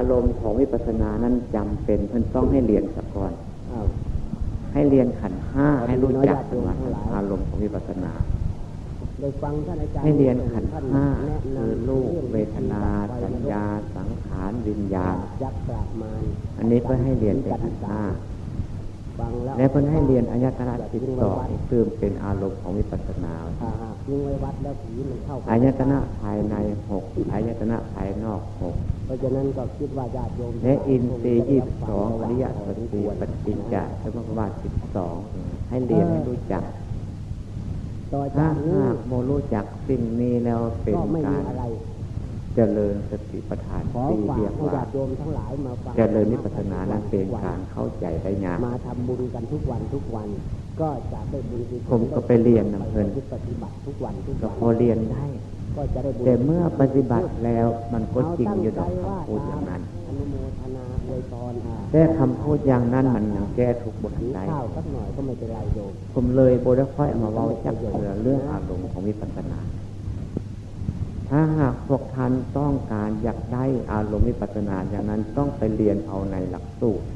ารมณ์ของวิปัสสนานั้นจำเป็นเพิ่นต้องให้เรียนซะก่อนให้เรียนขันธ์ห้าให้รู้จักว่าอารมณ์ของวิปัสสนาให้เรียนขันธ์ห้าคือรูปเวทนาสัญญาสังขารวิญญาณอันนี้ก็ให้เรียนเป็นขันธ์ห้าและเพิ่นให้เรียนอายตนะ12ซึ่งเป็นอารมณ์ของวิปัสสนาอายตนะภายใน6อายตนะภายนอก6เพราะฉะนั้นก็คิดว่าญาติโยมและอินทรีย์22อริยสัจสี่ปฏิจจสมุปบาท12ให้เรียนให้รู้จักถ้าหากโมรู้จักสิ่งนี้แล้วเป็นการเจริญสติปัฏฐานที่เรียกว่าเจริญวิปัสสนานั้นเป็นการเข้าใจได้ยากมาทำบุญกันทุกวันก็จะได้บุญผมก็ไปเรียนนำเพิ่นปฏิบัติทุกวันก็พอเรียนได้แต่เมื่อปฏิบัติแล้วมันก็จริงอยู่ดอกคำพูดอย่างนั้นแต่คำพูดอย่างนั้นมันยังแก้ทุกบทได้ผมเลยโบได้ค่อยมาเว้าจักเรื่องอารมณ์ของวิปัสสนาถ้าหากพวกท่านต้องการอยากได้อารมณ์วิปัสสนาอย่างนั้นต้องไปเรียนเอาในหลักสูตร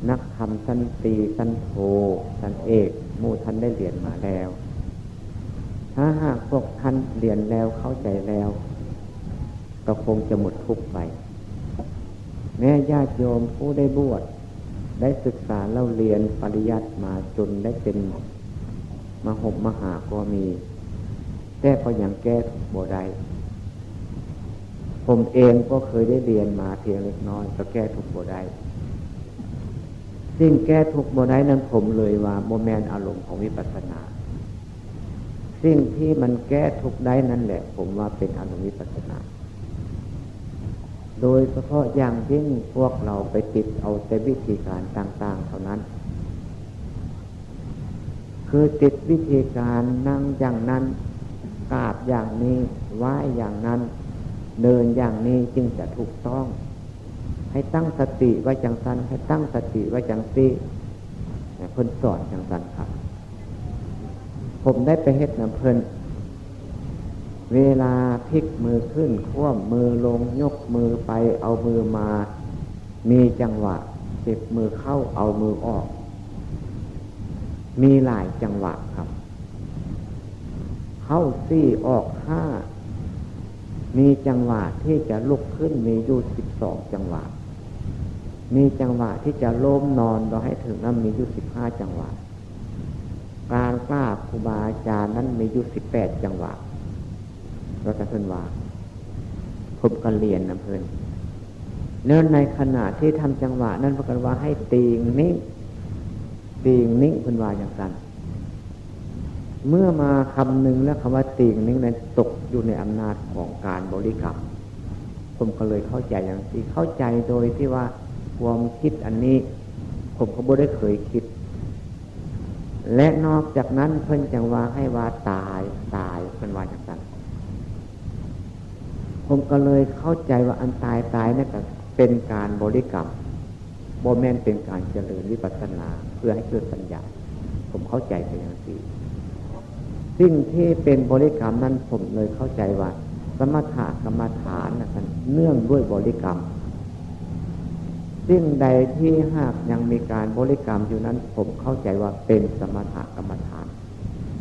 นักธรรมชั้นตรีชั้นโทชั้นเอกหมู่ท่านได้เรียนมาแล้วถ้าหากพวกท่านเรียนแล้วเข้าใจแล้วก็คงจะหมดทุกข์ไปแม้ญาติโยมผู้ได้บวชได้ศึกษาเล่าเรียนปริยัติมาจนได้เป็นมหาก็มีแต่ก็ยังแก้ทุกข์บ่ได้ผมเองก็เคยได้เรียนมาเพียงเล็กน้อยก็แก้ทุกข์บ่ได้สิ่งแก้ทุกข์บ่ได้นั้นผมเลยว่าโมแมนอารมณ์ของวิปัสสนาสิ่งที่มันแก้ทุกข์ได้นั่นแหละผมว่าเป็นอารมณ์วิปัสสนาโดยเฉพาะอย่างยิ่งพวกเราไปติดเอาแต่วิธีการต่างๆเท่านั้นคือติดวิธีการนั่งอย่างนั้นกราบอย่างนี้ไหว้อย่างนั้นเดินอย่างนี้จึงจะถูกต้องให้ตั้งสติไว้จังสันให้ตั้งสติไว้จังซี่เพิ่นสอนจังสันครับผมได้ไปเฮ็ดน้ำเพิ่นเวลาพลิกมือขึ้นคว่ำมือลงยกมือไปเอามือมามีจังหวะเก็บมือเข้าเอามือออกมีหลายจังหวะครับเข้า4ออก5มีจังหวะที่จะลุกขึ้นมีอยู่12จังหวะมีจังหวะที่จะล้มนอนเราให้ถึงนั้นมีอยู่15จังหวะการกราบครูบาอาจารย์นั้นมีอยู่18จังหวะเราจะเพิ่นว่าผมก็เรียนนะเพิ่นเนื่องในขณะที่ทำจังหวะนั้นพระกันว่าให้ตีงนิ่งเพิ่นว่าอย่างนั้นเมื่อมาคำหนึ่งแล้วคำว่าตีงนิ่งนั้นตกอยู่ในอำนาจของการบริกรรมผมก็เลยเข้าใจอย่างที่เข้าใจโดยที่ว่าความคิดอันนี้ผมก็บ่ได้เคยคิดและนอกจากนั้นเพิ่นจังว่าให้ว่าตายเพิ่นว่าอย่างนั้นผมก็เลยเข้าใจว่าอันตายนั่นก็เป็นการบริกรรมบ่แม่นเป็นการเจริญวิปัสสนาเพื่อให้เกิดปัญญาผมเข้าใจไปอย่างนี้สิ่งที่เป็นบริกรรมนั้นผมเลยเข้าใจว่าสมถะกรรมฐานนั้นเนื่องด้วยบริกรรมสิ่งใดที่หากยังมีการบริกรรมอยู่นั้นผมเข้าใจว่าเป็นสมถะกรรมฐาน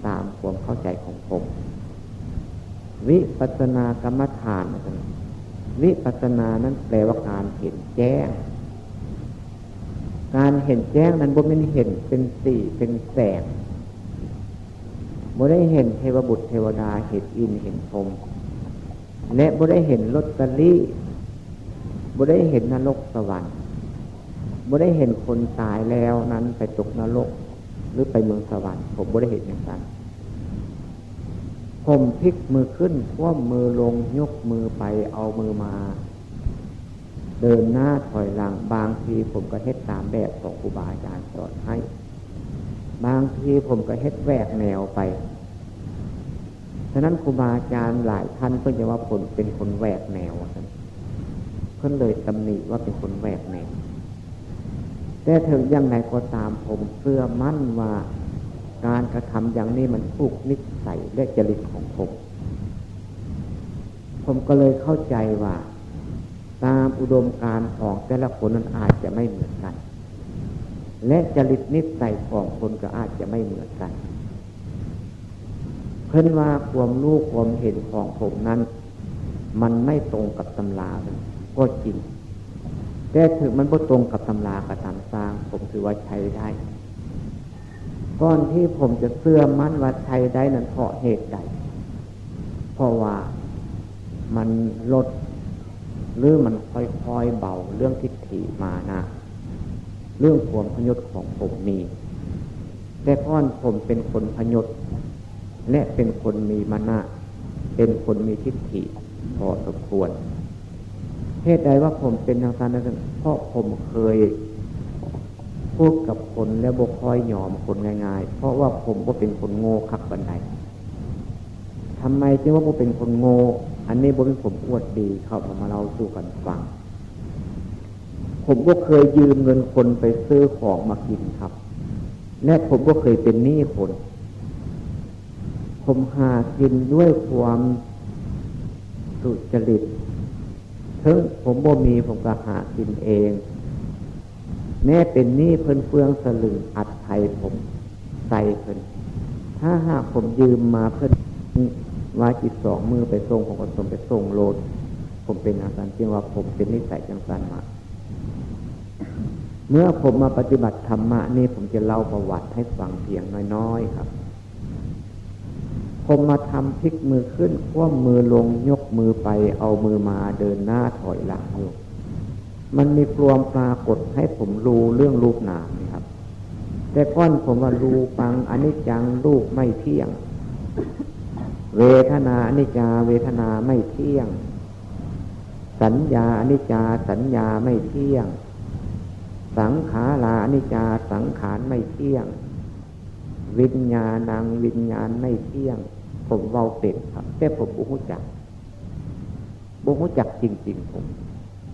ตามความเข้าใจของผมวิปัสสนากรรมฐานวิปัสสนานั้นแปลว่าการเห็นแจ้งการเห็นแจ้งนั้นบ่แม่นเห็นเป็นสีเป็นแสงบ่ได้เห็นเทวบุตรเทวดาเห็นอินเห็นพรหมและบ่ได้เห็นลอตเตอรี่บ่ได้เห็นนรกสวรรค์บ่ได้เห็นคนตายแล้วนั้นไปตกนรกหรือไปเมืองสวรรค์ผมบ่ได้เห็นอย่างนั้นผมพลิกมือขึ้นคว่ำมือลงยกมือไปเอามือมาเดินหน้าถอยหลังบางทีผมก็เฮ็ดตามแบบของครูบาอาจารย์สอนให้บางทีผมก็เฮ็ดแหวกแนวไปฉะนั้นครูบาอาจารย์หลายท่านเพิ่นจะว่าผมเป็นคนแหวกแนวเพิ่นเลยตำหนิว่าเป็นคนแหวกแนวแต่ถึงอย่างไรก็ตามผมเชื่อมั่นว่าการกระทำอย่างนี้มันถูกนิสัยและจริตของผมก็เลยเข้าใจว่า ตามอุดมการณ์ของแต่ละคนนั้นอาจจะไม่เหมือนกันและจริตนิสัยของคนก็อาจจะไม่เหมือนกันเพิ่นว่าความรู้ความเห็นของผมนั้นมันไม่ตรงกับตำราก็จริงแต่ถึงมันบ่ตรงกับตำรากับตามสร้างผมถือว่าใช้ได้ก่อนที่ผมจะเชื่อมั่นว่าใช้ได้นั้นเพราะเหตุใดเพราะว่ามันลดหรือมันค่อยๆเบาเรื่องทิฏฐิมานะเรื่องความพยศของผมมีแต่ก่อนผมเป็นคนพยศและเป็นคนมีมานะเป็นคนมีทิฏฐิพอสมควรเหตุใดว่าผมเป็นอย่างนั้นเพราะผมเคยพูดกับคนแล้วบ่ค่อยยอมคนง่ายๆเพราะว่าผมก็เป็นคนโง่คักบันไดทำไมจึงว่าผมเป็นคนโง่อันนี้บ่เป็นผมอวดดีเข้ามาเล่าสู่กันฟังผมก็เคยยืมเงินคนไปซื้อของมากินครับและผมก็เคยเป็นหนี้คนผมหากินด้วยความสุจริตถึงผมบ่มีผมก็หากินเองแม้เป็นหนี้เพิ่นเฟืองสลึงอัดไทยผมใส่เพิ่นถ้าหากผมยืมมาเพิ่นว่าจิตสองมือไปส่งผมก็ส่งไปส่งโลดผมเป็นอาการจริงว่าผมเป็นนิสัยจังสันมาเมื่อผมมาปฏิบัติธรรมะนี่ผมจะเล่าประวัติให้ฟังเพียงน้อยๆครับผมมาทำพลิกมือขึ้นคว่ำมือลงยกมือไปเอามือมาเดินหน้าถอยหลังอยู่มันมีปลวงปรากฏให้ผมรู้เรื่องรูปนามนี่ครับแต่ก้อนผมว่ารูปังอนิจจังรูปไม่เที่ยงเวทนาอนิจจาเวทนาไม่เที่ยงสัญญาอนิจจาสัญญาไม่เที่ยงสังขาราอนิจจาสังขารไม่เที่ยงวิญญาณังวิญญาณไม่เที่ยงผมเว้าเป็ดครับแต่ผมบ่รู้จักจริงๆผม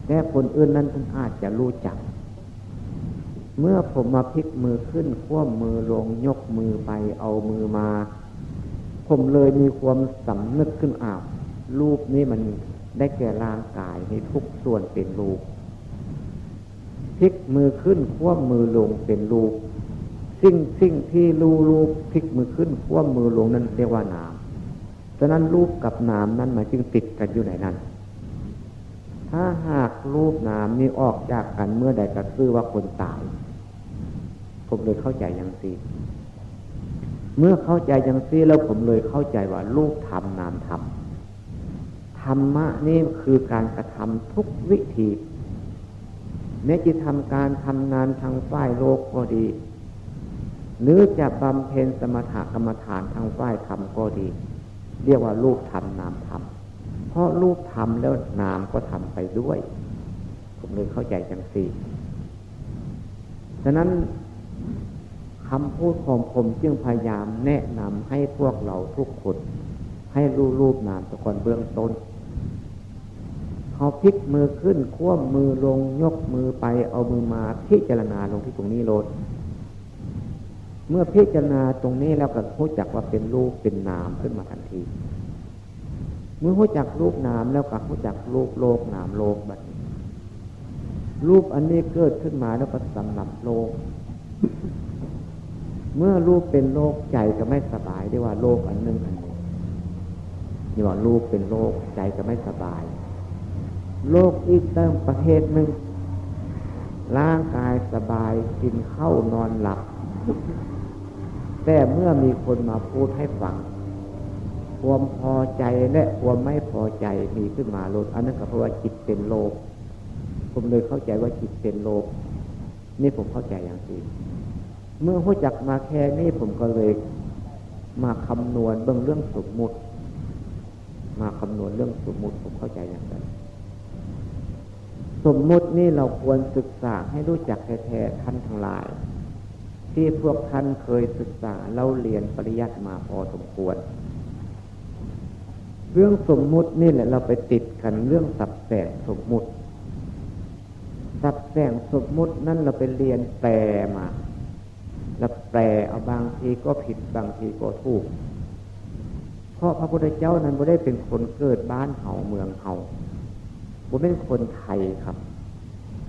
แต่คนอื่นนั้นท่านอาจจะรู้จักเมื่อผมมาพลิกมือขึ้นคว่ำมือลงยกมือไปเอามือมาผมเลยมีความสำนึกขึ้นรูปนี้มันได้แก่ร่างกายในทุกส่วนเป็นรูปพลิกมือขึ้นคว่ำมือลงเป็นรูปสิ่งที่รูปพลิกมือขึ้นคว่ำมือลงนั้นเรียกว่านามฉะนั้นรูปกับนามนั้นมันจึงติดกันอยู่ในนั้นถ้าหากรูปนามนี้ออกจากกันเมื่อใดก็คือว่าคนตายผมเลยเข้าใจอย่างนี้เมื่อเข้าใจอย่างนี้แล้วผมเลยเข้าใจว่ารูปธรรมนามธรรมธรรมะนี่คือการกระทำทุกวิธีแม้จะทำการทำงานทางฝ่ายโลกก็ดีหรือจะบำเพ็ญสมถกรรมฐานทางฝ่ายธรรมก็ดีเรียกว่ารูปธรรมนามธรรมเพราะรูปทำแล้วนามก็ทำไปด้วยผมเลยเข้าใจจังซี่ฉะนั้นคำพูดของผมจึงพยายามแนะนำให้พวกเราทุกคนให้รู้รูปนามตะกอนเบื้องต้นเขาพลิกมือขึ้นคว่ำมือลงยกมือไปเอามือมาพิจารณาลงที่ตรงนี้โลดเมื่อพิจารณาตรงนี้แล้วก็รู้จักว่าเป็นรูปเป็นนามขึ้นมาทันทีเมื่อรู้จักรูปนามแล้วก็รู้จักรูปโลกนามโลกบัดนี้รูปอันนี้เกิดขึ้นมาแล้วก็สำหรับโลกเมื่อรูปเป็นโลกใจก็ไม่สบายได้ว่าโลกอันหนึ่งนี่ว่ารูปเป็นโลกใจก็ไม่สบายโลกอีกตั้งประเภทหนึ่งร่างกายสบายกินข้าวนอนหลับแต่เมื่อมีคนมาพูดให้ฟังความพอใจและความไม่พอใจมีขึ้นมาโลดอันนั้นก็เพราะว่าจิตเป็นโลกผมเลยเข้าใจว่าจิตเป็นโลกนี่ผมเข้าใจอย่างนี้เมื่อรู้จักมาแค่นี้ผมก็เลยมาคำนวณเรื่องสมมุติมาคำนวณเรื่องสมมุติผมเข้าใจอย่างนั้นสมมุตินี่เราควรศึกษาให้รู้จักแท้ๆท่านทั้งหลายที่พวกท่านเคยศึกษาเล่าเรียนปริยัติมาพอสมควรเรื่องสมมุตินี่แหละเราไปติดกันเรื่องสับแสงสมมุติสับแสงสมมุตินั่นเราไปเรียนแปลมาแล้วแปลเอาบางทีก็ผิดบางทีก็ถูกเพราะพระพุทธเจ้านั้นไม่ได้เป็นคนเกิดบ้านเฮาเมืองเฮา ผมเป็นคนไทยครับ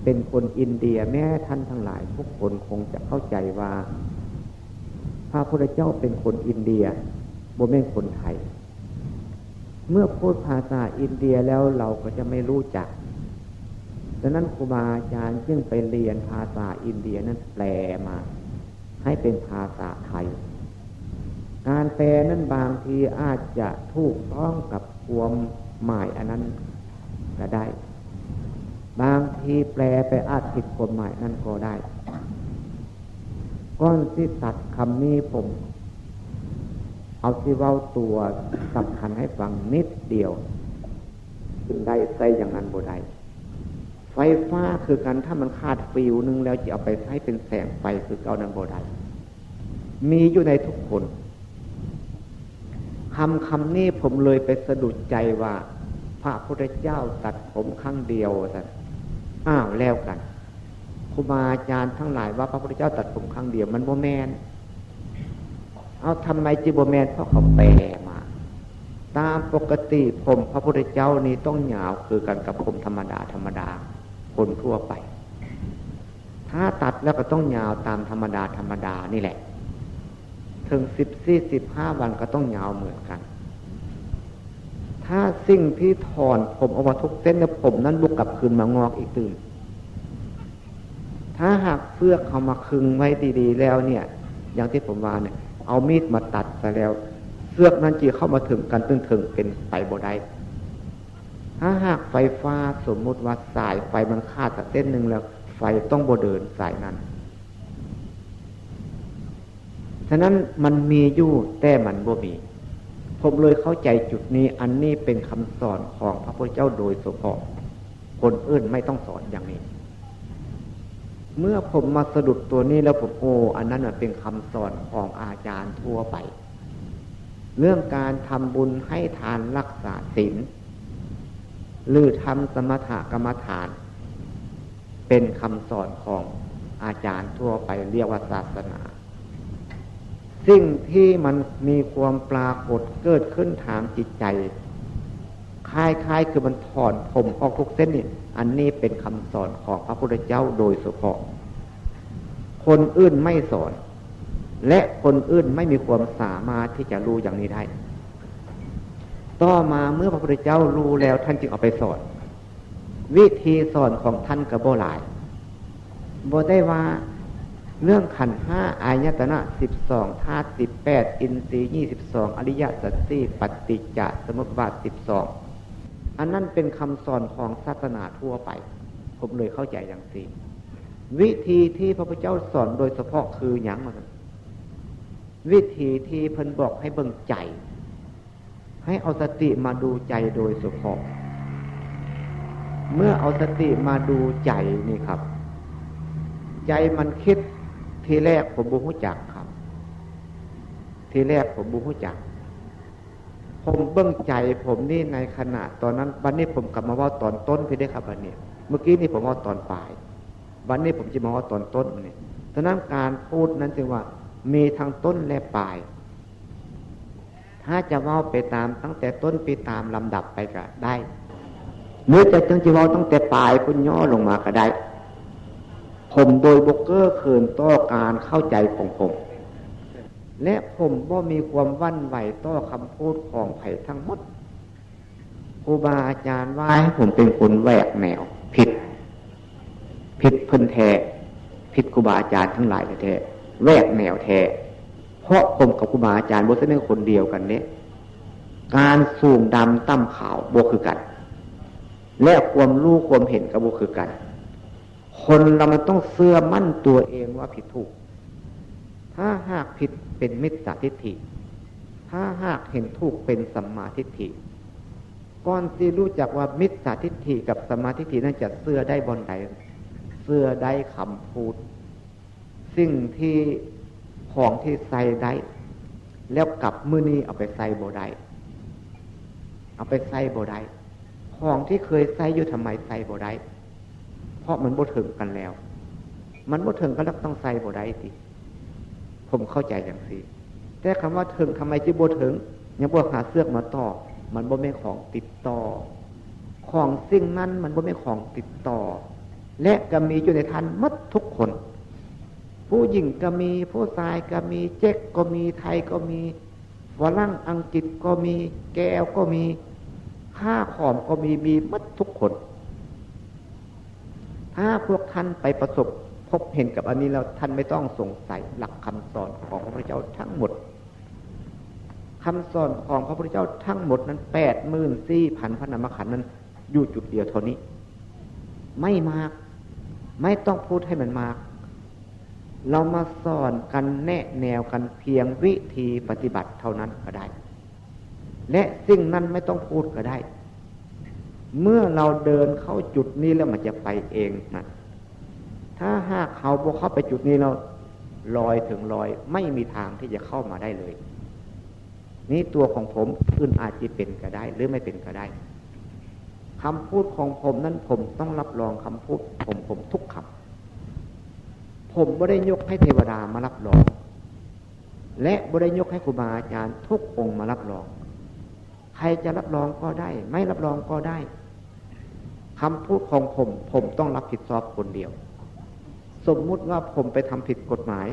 เป็นคนอินเดียแม้ท่านทั้งหลายทุกคนคงจะเข้าใจว่าพระพุทธเจ้าเป็นคนอินเดียผมเป็นคนไทยเมื่อพูดภาษาอินเดียแล้วเราก็จะไม่รู้จักดังนั้นครูบาอาจารย์จึงไปเรียนภาษาอินเดียนั้นแปลมาให้เป็นภาษาไทยการแปลนั้นบางทีอาจจะถูกต้องกับความหมายอันนั้นก็ได้บางทีแปลไปอาจผิดความหมายนั้นก็ได้ก้อนที่ตัดคำนี้ผมเอาที่เว้าตัวสำคัญให้ฟังนิดเดียวได้ใส่อย่างนั้นบ่ได้ไฟฟ้าคือกันถ้ามันขาดฟิวนึงแล้วจะเอาไปใช้เป็นแสงไฟคือเอานั้นบ่ได้มีอยู่ในทุกคนคำนี้ผมเลยไปสะดุดใจว่าพระพุทธเจ้าตัดผมครั้งเดียวสันอ้าวแล้วกันครูบาอาจารย์ทั้งหลายว่าพระพุทธเจ้าตัดผมครั้งเดียวมันบ่แม่นเอาทำไมจิบ่แม่นเพราะเขาแปลมาตามปกติผมพระพุทธเจ้านี่ต้องยาวคือกันกับผมธรรมดาคนทั่วไปถ้าตัดแล้วก็ต้องยาวตามธรรมดานี่แหละถึง14-15 วันก็ต้องยาวเหมือนกันถ้าสิ่งที่ถอนผมออกมาทุกเส้นแล้วผมนั้นบุกกลับคืนมางอกอีกตื่นถ้าหากเฟือกเขามาคึงไว้ดีๆแล้วเนี่ยอย่างที่ผมว่าเนี่ยเอามีดมาตัดซะแล้วเฟือกนั้นจีเข้ามาถึงกันถึงเป็นไปบ่ได้ถ้าหากไฟฟ้าสมมุติว่าสายไฟมันขาดสักเส้นหนึ่งแล้วไฟต้องบ่เดินสายนั้นฉะนั้นมันมีอยู่แต่มันบ่มีผมเลยเข้าใจจุดนี้อันนี้เป็นคำสอนของพระพุทธเจ้าโดยเฉพาะคนอื่นไม่ต้องสอนอย่างนี้เมื่อผมมาสะดุดตัวนี้แล้วผมอันนั้นเป็นคำสอนของอาจารย์ทั่วไปเรื่องการทำบุญให้ทานรักษาศีลหรือทำสมถกรรมฐานเป็นคำสอนของอาจารย์ทั่วไปเรียกว่าศาสนาสิ่งที่มันมีความปรากฏเกิดขึ้นทางจิตใจคล้ายๆคือมันถอนผมออกทุกเส้นนี่อันนี้เป็นคำสอนของพระพุทธเจ้าโดยเฉพาะคนอื่นไม่สอนและคนอื่นไม่มีความสามารถที่จะรู้อย่างนี้ได้ต่อมาเมื่อพระพุทธเจ้ารู้แล้วท่านจึงเอาไปสอนวิธีสอนของท่านก็บ่หลายบ่ได้ว่าเรื่องขันธ์5อายตนะ12ธาตุ18อินทรีย์22อริยสัจ4ปฏิจจสมุปบาท12อันนั้นเป็นคำสอนของศาสนาทั่วไปผมเลยเข้าใจอย่างนี้วิธีที่พระพุทธเจ้าสอนโดยเฉพาะคือหยังมันวิธีที่เพิ่นบอกให้เบิ่งใจให้เอาสติมาดูใจโดยเฉพาะเมื่อเอาสติมาดูใจนี่ครับใจมันคิดทีแรกผมบ่รู้จักครับทีแรกผมบ่รู้จักผมเบิ่งใจผมนี่ในขณะตอนนั้นบัดนี้ผมกลับมาว่าตอนต้นพี่ได้ครับบัดนี้เมื่อกี้นี่ผมว่าตอนปลายบัดนี้ผมจะมาว่าตอนต้นนี่ฉะนั้นการพูดนั้นจึงว่ามีทั้งต้นและปลายถ้าจะว่าไปตามตั้งแต่ต้นไปตามลำดับไปก็ได้หรือจะจังจะว่าตั้งแต่ปลายพุ่นย่อลงมาก็ได้ผมโดยบกเกอร์เขินต่อการเข้าใจของผมและผมบ่มีความวันไหวต่อคำพูดของไผ่ทั้งหมดครูบาอาจารย์ว่าให้ผมเป็นคนแหวกแนวผิดเพิ่นแท้ผิดครูบาอาจารย์ทั้งหลายแท้แหวกแนวแท้เพราะผมกับครูบาอาจารย์บ่ใช่เป็นคนเดียวกันเนี่ยการสูงดำต่ำขาวบ่คือกันและความรู้ความเห็นก็บ่คือกันคนเรามันต้องเชื่อมั่นตัวเองว่าผิดถูกถ้าหากผิดเป็นมิจฉาทิฏฐิถ้าหากเห็นถูกเป็นสัมมาทิฏฐิก่อนที่รู้จักว่ามิจฉาทิฏฐิกับสัมมาทิฏฐินั้นจะเชื่อได้บนใดเชื่อได้คำพูดสิ่งที่ของที่ใส่ได้แล้วกลับมื้อนี้เอาไปใส่บ่ได้เอาไปใส่บ่ได้ของที่เคยใส่อยู่ทำไมใส่บ่ได้เพราะมันบ่ถึงกันแล้วมันบ่ถึงกันแล้วต้องใส่บ่ได้สิผมเข้าใจอย่างนี้แต่คำว่าถึงทำไมจึงบ่ถึงยังบ่หาเสื้อมาต่อมันบ่แม่นของติดต่อ ของสิ่งนั้นมันบ่เป็นของติดต่อและก็มีอยู่ในท่านหมดทุกคนผู้หญิงก็มีผู้ชายก็มีเจ๊กก็มีไทยก็มีฝรั่งอังกฤษก็มีแก้วก็มีข้าขอมก็มีหมดทุกคนถ้าพวกท่านไปประสบพบเห็นกับอันนี้แล้วท่านไม่ต้องสงสัยหลักคำสอนของพระพุทธเจ้าทั้งหมดคำสอนของพระพุทธเจ้าทั้งหมดนั้น 84,000 พระนามขันธ์นั้นอยู่จุดเดียวเท่านี้ไม่มากไม่ต้องพูดให้มันมากเรามาสอนกันแนะแนวกันเพียงวิธีปฏิบัติเท่านั้นก็ได้และสิ่งนั้นไม่ต้องพูดก็ได้เมื่อเราเดินเข้าจุดนี้แล้วมันจะไปเองนะถ้าหากเขาบอกเข้าไปจุดนี้เราลอยถึงลอยไม่มีทางที่จะเข้ามาได้เลยนี่ตัวของผมอื่นอาจจะเป็นก็ได้หรือไม่เป็นก็ได้คำพูดของผมนั้นผมต้องรับรองคำพูดผมทุกคำผมไม่ได้ยกให้เทวดามารับรองและไม่ได้ยกให้ครูบาอาจารย์ทุกองค์มารับรองใครจะรับรองก็ได้ไม่รับรองก็ได้คำพูดของผมต้องรับผิดชอบคนเดียวสมมุติว่าผมไปทำผิดกฎหมาย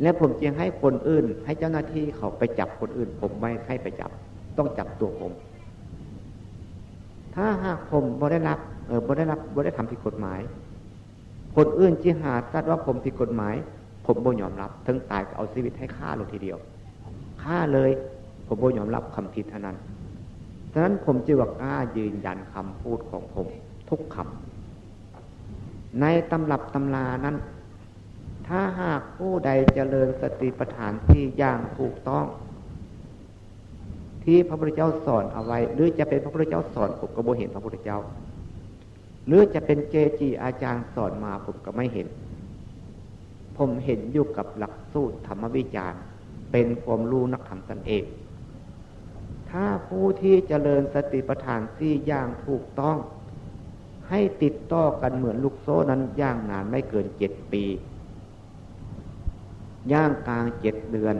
และผมจึงให้คนอื่นให้เจ้าหน้าที่เขาไปจับคนอื่นผมไม่ให้ไปจับต้องจับตัวผมถ้าหากผมบ่ได้ทำผิดกฎหมายคนอื่นที่หาทราบว่าผมผิดกฎหมายผมบ่ยอมรับถึงตายก็เอาชีวิตให้ฆ่าลงทีเดียวฆ่าเลยผมบ่ยอมรับคำผิดเท่านั้นฉะนั้นผมจึงว่ากล้ายืนยันคำพูดของผมทุกคำในตำรับตำรานั้นถ้าหากผู้ใดเจริญสติปัฏฐานที่อย่างถูกต้องที่พระพุทธเจ้าสอนเอาไว้หรือจะเป็นพระพุทธเจ้าสอนผมก็บ่เห็นพระพุทธเจ้าหรือจะเป็นเกจิอาจารย์สอนมาผมก็ไม่เห็นผมเห็นอยู่กับหลักสูตรธรรมวิจารณ์เป็นความรู้นักธรรมตนเองถ้าผู้ที่เจริญสติปัฏฐานที่อย่างถูกต้องให้ติดต่อกันเหมือนลูกโซ่นั้นย่างนานไม่เกิน7 ปีย่างกลาง7 เดือน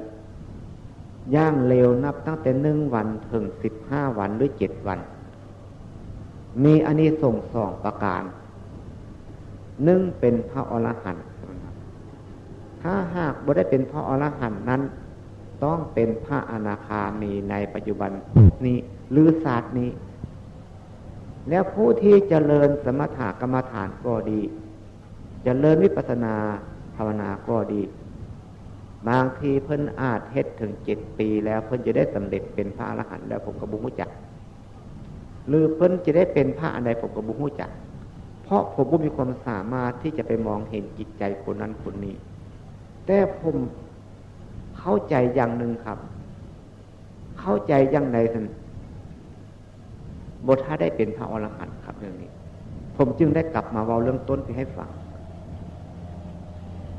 ย่างเร็วนับตั้งแต่1 วันถึง15 วันหรือ7 วันมีอานิสงส์2 ประการ1เป็นพระอรหันต์ถ้าหากบ่ได้เป็นพระอรหันต์นั้นต้องเป็นพระอนาคามีในปัจจุบันนี้หรือศาสตร์นี้แล้วผู้ที่เจริญสมถกรรมฐานก็ดีเจริญวิปัสสนาภาวนาก็ดีบางทีเพิ่นอาจเฮ็ดถึง7 ปีแล้วเพิ่นจะได้สำเร็จเป็นพระอรหันต์แล้วผมก็บ่รู้จักหรือเพิ่นจะได้เป็นพระอันใดผมก็บ่รู้จักเพราะผมบ่มีความสามารถที่จะไปมองเห็นจิตใจคนนั้นคนนี้แต่ผมเข้าใจอย่างหนึ่งครับเข้าใจอย่างใดท่านบ่ถ้าได้เป็นพระอรหันต์ครับเรื่องนี้ผมจึงได้กลับมาเว้าเรื่องต้นที่ให้ฟัง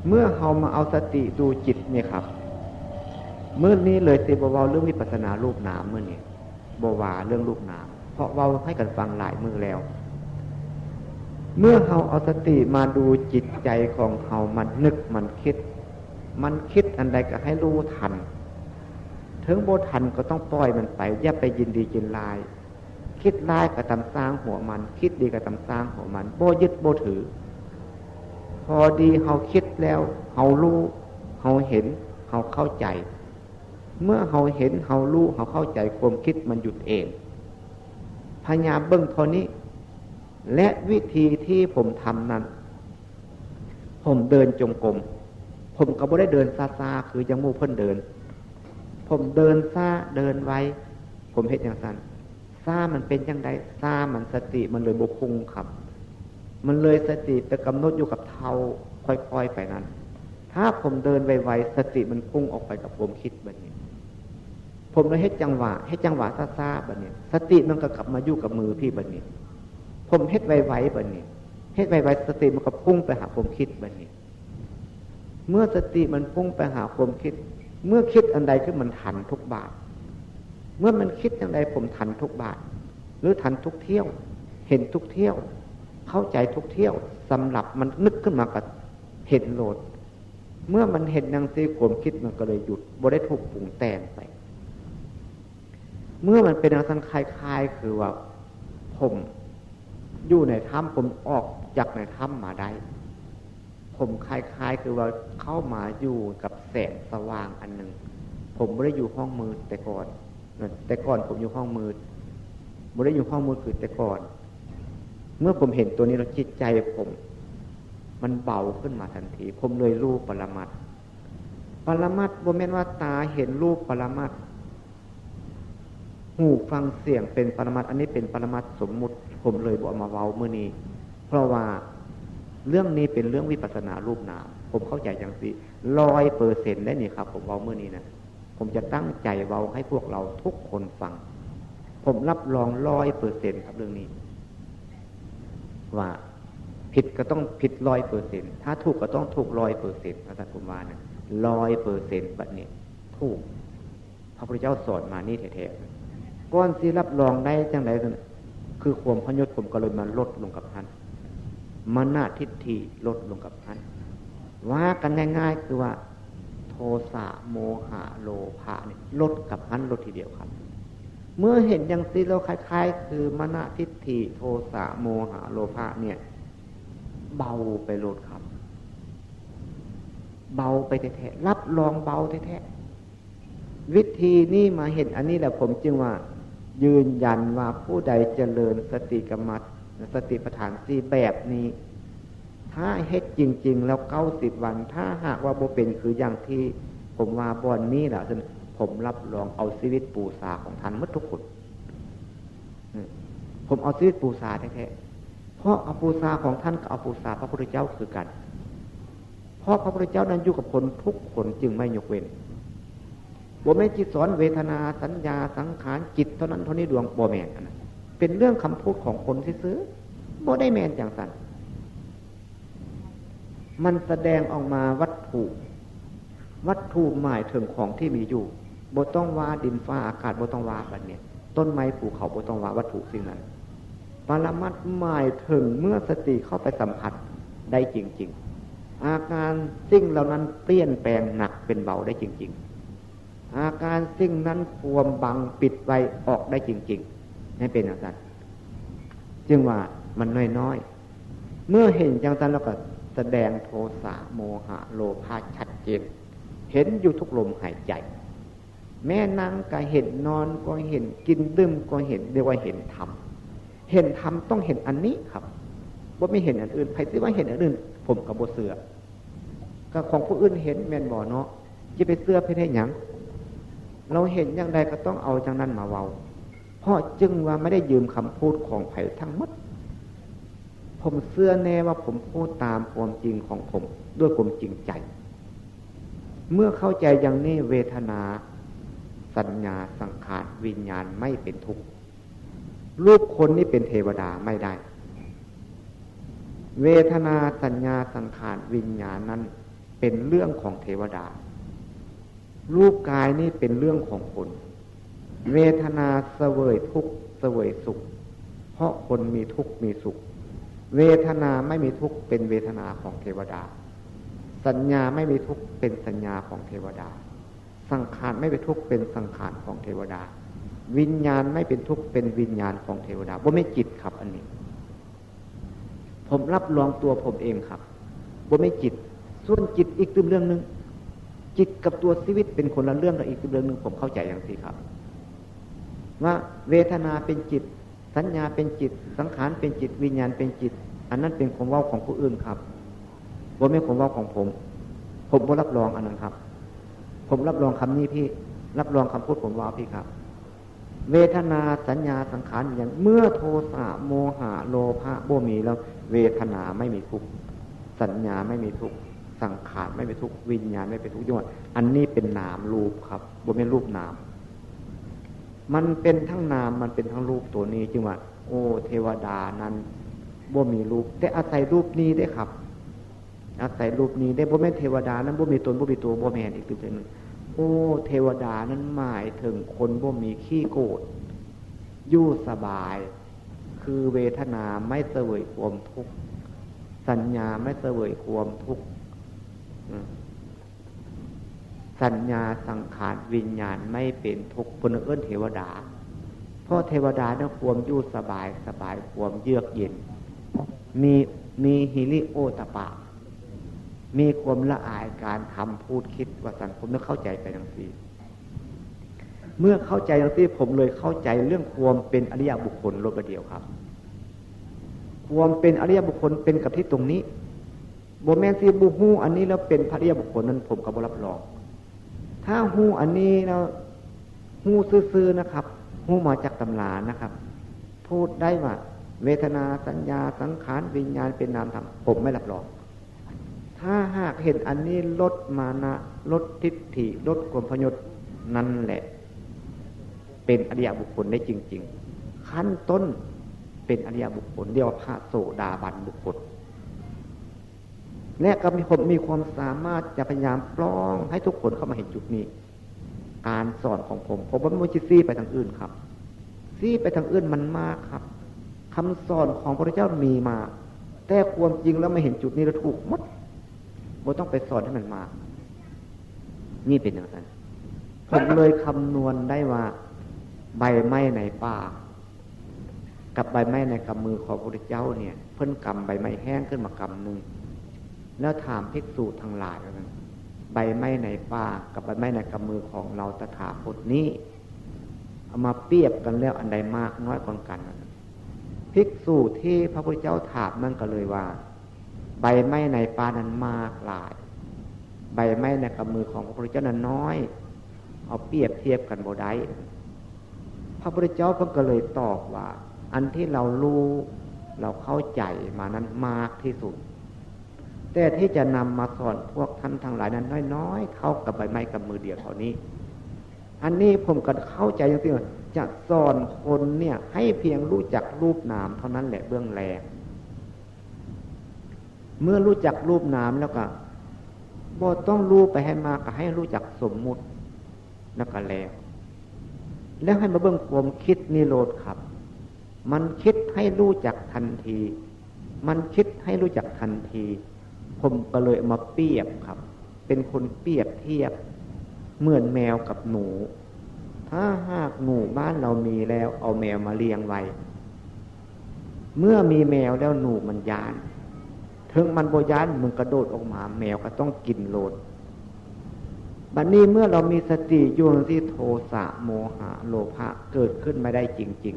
เมื่อเฮามาเอาสติดูจิตเนี่ยครับมื้อนี้เลยสิบ่เว้าเรื่องวิปัสสนารูปนามมื้อนี้บ่ว่าเรื่องรูปนามเพราะเว้าให้กันฟังหลายมื้อแล้วเมื่อเฮาเอาสติมาดูจิตใจของเฮามันนึกมันคิดอันใดก็ให้รู้ทันถึงบ่ทันก็ต้องปล่อยมันไปอย่าไปยินดียินร้ายคิดร้ายก็ตามสร้างหัวมันคิดดีก็ตามสร้างหัวมันบ่ยึดบ่ถือพอดีเฮาคิดแล้วเฮารู้เฮาเห็นเฮาเข้าใจเมื่อเฮาเห็นเฮารู้เฮาเข้าใจความคิดมันหยุดเองพยายามเบิ่งเท่านี้และวิธีที่ผมทำนั้นผมเดินจงกรมผมก็บ่ได้เดินซ่าๆคือจังหมู่เพิ่นเดินผมเดินซ่าเดินไวผมเฮ็ดจังซั่นซ่ามันเป็นจังได๋ซ่ามันสติมันเลยบ่พุ่งครับมันเลยสติไปกำหนดอยู่กับเท้าค่อยๆไปนั้นถ้าผมเดินไวๆสติมันพุ่งออกไปกับความคิดแบบนี้ผมเลยเฮ็ดจังหวะซ่าๆแบบนี้สติมันก็กลับมาอยู่กับมือพี่แบบนี้ผมเฮ็ดไวๆแบบนี้เฮ็ดไวๆสติมันก็พุ่งไปหาความคิดแบบนี้เมื่อสติมันพุ่งไปหาความคิดเมื่อคิดอันใดขึ้นมันทันทุกบาทเมื่อมันคิดอย่างใดผมทันทุกบาทหรือทันทุกเที่ยวเห็นทุกเที่ยวเข้าใจทุกเที่ยวสำหรับมันนึกขึ้นมาก็เห็นโลดเมื่อมันเห็นอย่างที่ความคิดมันก็เลยหยุดบ่ได้ถูกปรุงแต่งไป เมื่อมันเป็นลักษณะคล้ายๆคือว่าผมอยู่ในถ้ำผมออกจากในถ้ำมาได้ผมคล้ายๆคือว่าเข้ามาอยู่กับแสงสว่างอันหนึ่งผมไม่ได้อยู่ห้องมืดแต่ก่อนผมอยู่ห้องมืดไม่ได้อยู่ห้องมืดคือแต่ก่อนเมื่อผมเห็นตัวนี้แล้วจิตใจผมมันเบาขึ้นมาทันทีผมเลยรู้ปรมัตถ์บ่แม่นว่าตาเห็นรูปปรมัตถ์หูฟังเสียงเป็นปรมัตถ์อันนี้เป็นปรมัตถ์สมมุติผมเลยบอกมาเว้ามื้อนี้เพราะว่าเรื่องนี้เป็นเรื่องวิปัสสนารูปนามผมเข้าใจอย่างสิ100%ได้นี่ครับผมเว้ามื้อนี้นะผมจะตั้งใจเว้าให้พวกเราทุกคนฟังผมรับรอง 100% ครับเรื่องนี้ว่าผิดก็ต้องผิด 100% ถ้าถูกก็ต้องถูก 100% นะท่านผมว่านะ100% บัดนี้ถูกพระพุทธเจ้าสอนมานี่แท้ๆก่อนสิรับรองได้จังได๋คือความพยศผมก็เลยมาลดลงกับท่านมานะทิฏฐิลดลงกับท่านว่ากันง่ายๆคือว่าโทสะโมหะโลภะนี่ลดกับท่านลดทีเดียวครับเมื่อเห็นอย่างนี้เราคล้ายๆคือมานะทิฏฐิโทสะโมหะโลภะเนี่ยเบาไปลดครับเบาไปแท้ๆรับรองเบาแท้ๆวิธีนี้มาเห็นอันนี้แหละผมจึงว่ายืนยันว่าผู้ใดเจริญสติกรรมสติปัฏฐาน4แบบนี้ถ้าเฮ็ดจริงๆแล้ว90วันถ้าหากว่าบ่เป็นคืออย่างที่ผมว่าบ่อนนี้แหละผมรับรองเอาชีวิตปูสาของท่านหมดทุกคนผมเอาชีวิตปูสาแท้ๆเพราะเอาปูสาของท่านกับเอาปูสาพระพุทธเจ้าคือกันเพราะพระพุทธเจ้านั้นอยู่กับคนทุกคนจึงไม่ยกเว้นบ่แม่นจิตสอนเวทนาสัญญาสังขารจิตเท่านั้นเท่านี้ดวงบ่แม่นอันนั้นเป็นเรื่องคำพูดของคนซื่อๆบ่ได้แม่นจังซั่นมันแสดงออกมาวัตถุหมายถึงของที่มีอยู่บ่ต้องว่าดินฟ้าอากาศบ่ต้องว่าบัดนี้ต้นไม้ภูเขาบ่ต้องว่าวัตถุสิ่งนั้นปรมัตถ์หมายถึงเมื่อสติเข้าไปสัมผัสได้จริงๆอาการสิ่งเหล่านั้นเปลี่ยนแปลงหนักเป็นเบาได้จริงๆอาการสิ่งนั้นควมบังปิดไว้ออกได้จริงๆให้เป็นอย่างนั้นจึงว่ามันน้อยๆเมื่อเห็นอย่างนั้นแล้วก็แสดงโทสะโมหะโลภะชัดเจนเห็นอยู่ทุกลมหายใจแม่นั่งก็เห็นนอนก็เห็นกินดื่มก็เห็นเรียกว่าเห็นธรรมต้องเห็นอันนี้ครับว่าไม่เห็นอันอื่นใครสิว่าเห็นอันอื่นผมก็บ่เชื่อก็ของผู้อื่นเห็นแม่นบ่เนาะจะไปเชื่อไปได้หยังเราเห็นอย่างใดก็ต้องเอาจังนั้นมาเว้าเพราะจึงว่าไม่ได้ยืมคำพูดของไผทั้งหมดผมเชื่อแน่ว่าผมพูดตามความจริงของผมด้วยความจริงใจเมื่อเข้าใจอย่างนี้เวทนาสัญญาสังขารวิญญาณไม่เป็นทุกข์รูปคนนี้เป็นเทวดาไม่ได้เวทนาสัญญาสังขารวิญญาณนั้นเป็นเรื่องของเทวดารูปกายนี่เป็นเรื่องของคนเวทนาเสวยทุกข์เสวยสุขเพราะคนมีทุกข์มีสุขเวทนาไม่มีทุกข์เป็นเวทนาของเทวดาสัญญาไม่มีทุกข์เป็นสัญญาของเทวดาสังขารไม่เป็นทุกข์เป็นสังขารของเทวดาวิญญาณไม่เป็นทุกข์เป็นวิญญาณของเทวดาบ่ไม่จิตครับอันนี้ผมรับรองตัวผมเองครับบ่ไม่จิตส่วนจิตอีกเรื่องนึงจิตกับตัวชีวิตเป็นคนละเรื่องกันอีกเรื่องนึงผมเข้าใจอย่างนี้ครับว่าเวทนาเป็นจิตสัญญาเป็นจิตสังขารเป็นจิตวิญญาณเป็นจิตอันนั้นเป็นความเว้าของผู้อื่นครับบ่แม่นความเว้าของผมบ่รับรองอันนั้นครับผมรับรองคำนี้พี่รับรองคำพูดผมว่าพี่ครับเวทนาสัญญาสังขารอย่างเมื่อโทสะโมหะโลภะบ่มีแล้วเวทนาไม่มีทุกข์สัญญาไม่มีทุกข์สังขารไม่มีทุกข์วิญญาณไม่เป็นทุกข์อย่างอันนี้เป็นนามรูปครับบ่แม่นรูปนามมันเป็นทั้งนามมันเป็นทั้งรูปตัวนี้จึงว่าโอ้เทวดานั้นบ่มีรูปแต่อาศัยรูปนี้ได้ครับอาศัยรูปนี้ได้บ่แม่นเทวดานั้นบ่มีตนบ่มีตัวบ่แม่นอีกตัวนึงโอ้เทวดานั้นหมายถึงคนบ่มีขี้โกรธอยู่สบายคือเวทนาไม่เสวยความทุกข์สัญญาไม่เสวยความทุกข์สัญญาสังขารวิญญาณไม่เป็นทุกข์เพิ่นเอิ้นเทวดา เพราะเทวดาเนี่ยความอยู่สบายความเยือกเย็นมีฮิริโอตปะมีความละอายการทำพูดคิดว่าสังคมต้องเข้าใจไปทั้งสิ้นเมื่อเข้าใจทั้งสิ้นผมเลยเข้าใจเรื่องความเป็นอริยบุคคลลดประเดียวครับความเป็นอริยบุคคลเป็นกับที่ตรงนี้บ่แม่นสิบุฮู้อันนี้แล้วเป็นพระอริยบุคคลนั้นผมก็บ่รับรองถ้าฮู้อันนี้แล้วฮู้ซื่อๆนะครับฮู้มาจากตำรานะครับพูดได้ว่าเวทนาสัญญาสังขารวิญญาณเป็นนามธรรมผมไม่รับรองถ้าหากเห็นอันนี้ลดมานะลดทิฏฐิลดความพยศนั่นแหละเป็นอริยบุคคลได้จริงๆขั้นต้นเป็นอริยบุคคลเรียกว่าพระโสดาบันบุคคลและก็มีความสามารถจะพยายามปล้องให้ทุกคนเข้ามาเห็นจุดนี้การสอนของผมว่าไม่จะซี้ไปทางอื่นครับซี้ไปทางอื่นมันมากครับคำสอนของพระเจ้ามีมาแต่ความจริงแล้วไม่เห็นจุดนี้แล้วถูกหมดบ่ต้องไปสอนให้มันมานี่เป็นอย่างนั้นผมเลยคำนวณได้ว่าใบไม้ในป่ากับใบไม้ในกำมือของพระพุทธเจ้าเนี่ยเพิ่นกำใบไม้แห้งขึ้นมากำหนึ่งแล้วถามภิกษุทั้งหลายว่าใบไม้ในป่ากับใบไม้ในกำมือของเราตถาคตนี้เอามาเปรียบกันแล้วอันใดมากน้อยกว่ากันภิกษุที่พระพุทธเจ้าถามนั่นก็เลยว่าใบไม้ในป่านั้นมากหลายใบไม้ในกำมือของพระพุทธเจ้านั้นน้อยเอาเปรียบเทียบกันบ่ได้พระพุทธเจ้าก็เลยตอบว่าอันที่เรารู้เราเข้าใจมานั้นมากที่สุดแต่ที่จะนำมาสอนพวกท่านทั้งหลายนั้นน้อยๆเท่ากับใบไม้กับมือเดียวเท่านี้อันนี้ผมก็เข้าใจจริงๆจะสอนคนเนี่ยให้เพียงรู้จักรูปนามเท่านั้นแหละเบื้องแรกเมื่อรู้จักรูปนามแล้วก็บ่ต้องรู้ไปให้มากก็ให้รู้จักสมมุติแล้วก็แล้วให้มาเบิ่งความคิดนิโรธครับมันคิดให้รู้จักทันทีมันคิดให้รู้จักทันทีผมก็เลยเอามาเปรียบครับเป็นคนเปรียบเทียบเหมือนแมวกับหนูถ้าหากหนูบ้านเรามีแล้วเอาแมวมาเลี้ยงไว้เมื่อมีแมวแล้วหนูมันย้านถึงมันบ่ย้านมันกระโดดออกมาแมวก็ต้องกินโลดบัดนี้เมื่อเรามีสติอยู่ที่โทสะโมหะโลภะเกิดขึ้นไม่ได้จริง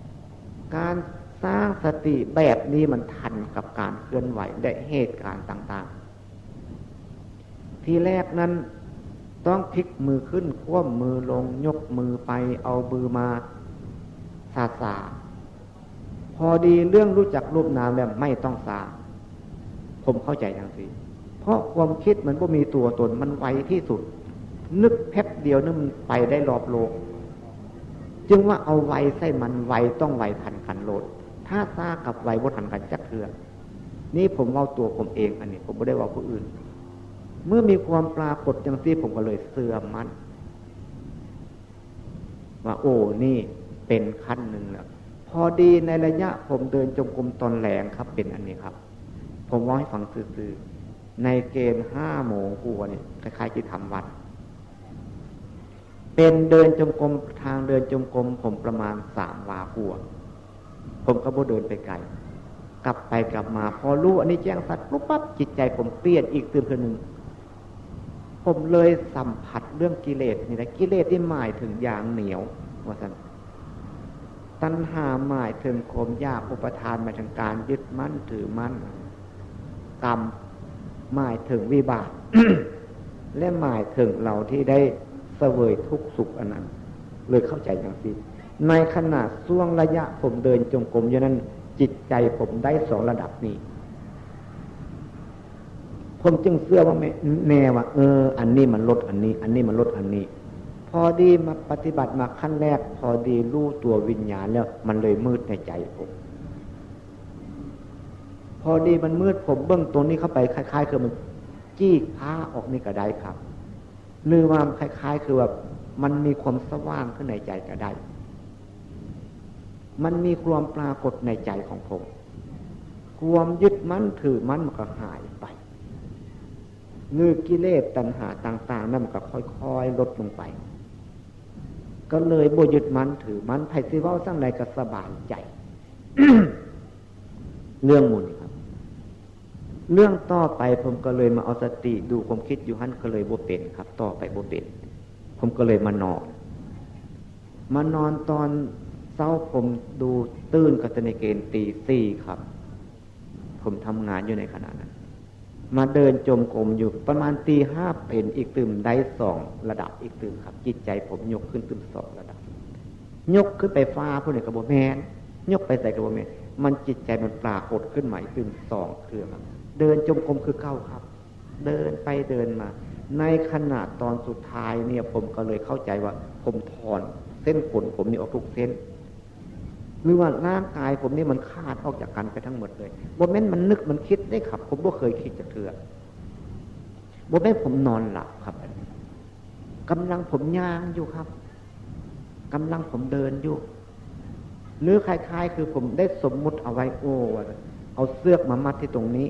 ๆการสร้างสติแบบนี้มันทันกับการเคลื่อนไหวและเหตุการณ์ต่างๆที่แรกนั้นต้องพลิกมือขึ้นคว่ำมือลงยกมือไปเอามือมาสาพอดีเรื่องรู้จักรูปนามแล้วไม่ต้องสาผมเข้าใจอย่างนี้เพราะความคิดมันก็มีตัวตนมันไวที่สุดนึกแป๊บเดียวนึกมันไปได้รอบโลกจึงว่าเอาไวใส่มันไวต้องไวทันกันโลดถ้าซากับไวบ่ทันกันจักเทื่อนี่ผมเว้าตัวผมเองอันนี้ผมไม่ได้เว้าผู้อื่นเมื่อมีความปรากฏอย่างที่ผมก็เลยเสื่อมมั่นว่าโอ้นี่เป็นขั้นหนึ่งแล้วพอดีในระยะผมเดินจงกรมตอนแหลงครับเป็นอันนี้ครับผมว่าให้ฟังซื่อๆในเกณฑ์5 โมงกว่าเนี่ยคล้ายๆที่ทำวัดเป็นเดินจงกรมทางเดินจงกรมผมประมาณ3 วากัวผมก็บ่เดินไปไกลกลับไปกลับมาพอรู้อันนี้แจ้งสัตว์ปุ๊บปั๊บจิตใจผมเปลี่ยนอีกตื่นขึ้นหนึ่งผมเลยสัมผัสเรื่องกิเลสนี่แหละกิเลสที่หมายถึงอย่างเหนียวว่าซั่นตัณหาหมายถึงความอยากอุปทานหมายถึงการยึดมั่นถือมั่นกรรมหมายถึงวิบาก และหมายถึงเราที่ได้เสวยทุกข์สุขอันนั้นเลยเข้าใจอย่างนี้ในขณะช่วงระยะผมเดินจงกรมอยู่นั้นจิตใจผมได้2 ระดับนี้ผมจึงเชื่อว่าแน่ว่าอันนี้มันลดอันนี้อันนี้มันลดอันนี้พอดีมาปฏิบัติมาขั้นแรกพอดีรู้ตัววิญญาณแล้วมันเลยมืดในใจผมพอดีมันมืดผมเบื้องตรงนี้เข้าไปคล้ายๆคือมันจี้ผ้าออกนี่ก็ได้ครับหรือว่าคล้ายๆคือว่ามันมีความสว่างขึ้นในใจก็ได้มันมีความปรากฏในใจของผมความยึดมั่นถือมั่นมันก็หายไปกิเลสตัณหาต่างๆนั่นมันก็ค่อยๆลดลงไป ก็เลยบ่ยึดมันถือมันไผสิเว้าซั่งใดก็สบายใจ เรื่องหมู่นี่ครับเรื่องต่อไปผมก็เลยมาเอาสติดูความคิดอยู่หั่นก็เลยบ่เป็นครับต่อไปบ่เป็นผมก็เลยมานอนตอนเช้าผมดูตื่นก็จะในเกณฑ์ตี 4ครับผมทำงานอยู่ในขณะนั้นมาเดินจมกรมอยู่ประมาณตี 5เป็นอีกตื่มได้2ระดับอีกตื่มครับจิตใจผมยกขึ้นตื่ม2ระดับยกขึ้นไปฟ้าผู้ใดก็บ่แม่นยกไปใส่ก็บ่แม่นมันจิตใจมันปรากฏขึ้นใหม่ตื่ม2คือครับเดินจมกรมคือเก้าครับเดินไปเดินมาในขณะตอนสุดท้ายเนี่ยผมก็เลยเข้าใจว่าผมถอนเส้นขนผมนี่ออกทุกเส้นหรือว่าร่างกายผมนี่มันขาดออกจากกันไปทั้งหมดเลยบ่แม่นมันนึกมันคิดได้ครับผมบ่เคยคิดจักเทื่อบ่แม่นผมนอนหลับครับกำลังผมย่างอยู่ครับกำลังผมเดินอยู่หรือคล้ายๆคือผมได้สมมุติเอาไว้โอ้ว่าเอาเสือกมามัดที่ตรงนี้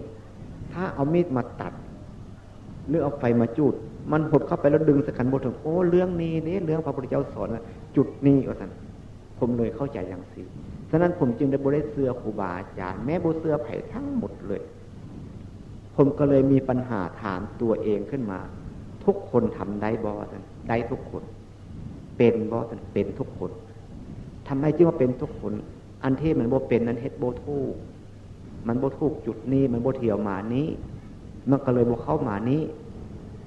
ถ้าเอามีดมาตัดหรือเอาไฟมาจุดมันหดเข้าไปแล้วดึงสกันบ่ถึงโอ้เรื่องนี้นี่เรื่องพระพุทธเจ้าสอนว่าจุดนี้ว่าซั่นผมเลยเข้าใจอย่างสิฉะนั้นผมจึงได้บ่ได้เชื่อครูบาอาจารย์แม้บ่เชื่อไผทั้งหมดเลยผมก็เลยมีปัญหาถามตัวเองขึ้นมาทุกคนทำได้บ่ซั่นได้ทุกคนเป็นบ่ซั่นเป็นทุกคนทำไมจึงว่าเป็นทุกคนอันที่มันบ่เป็นนั้นเฮ็ดบ่ถูกมันบ่ถูกจุดนี้มันบ่เที่ยวมานี้มันก็เลยบ่เข้ามานี้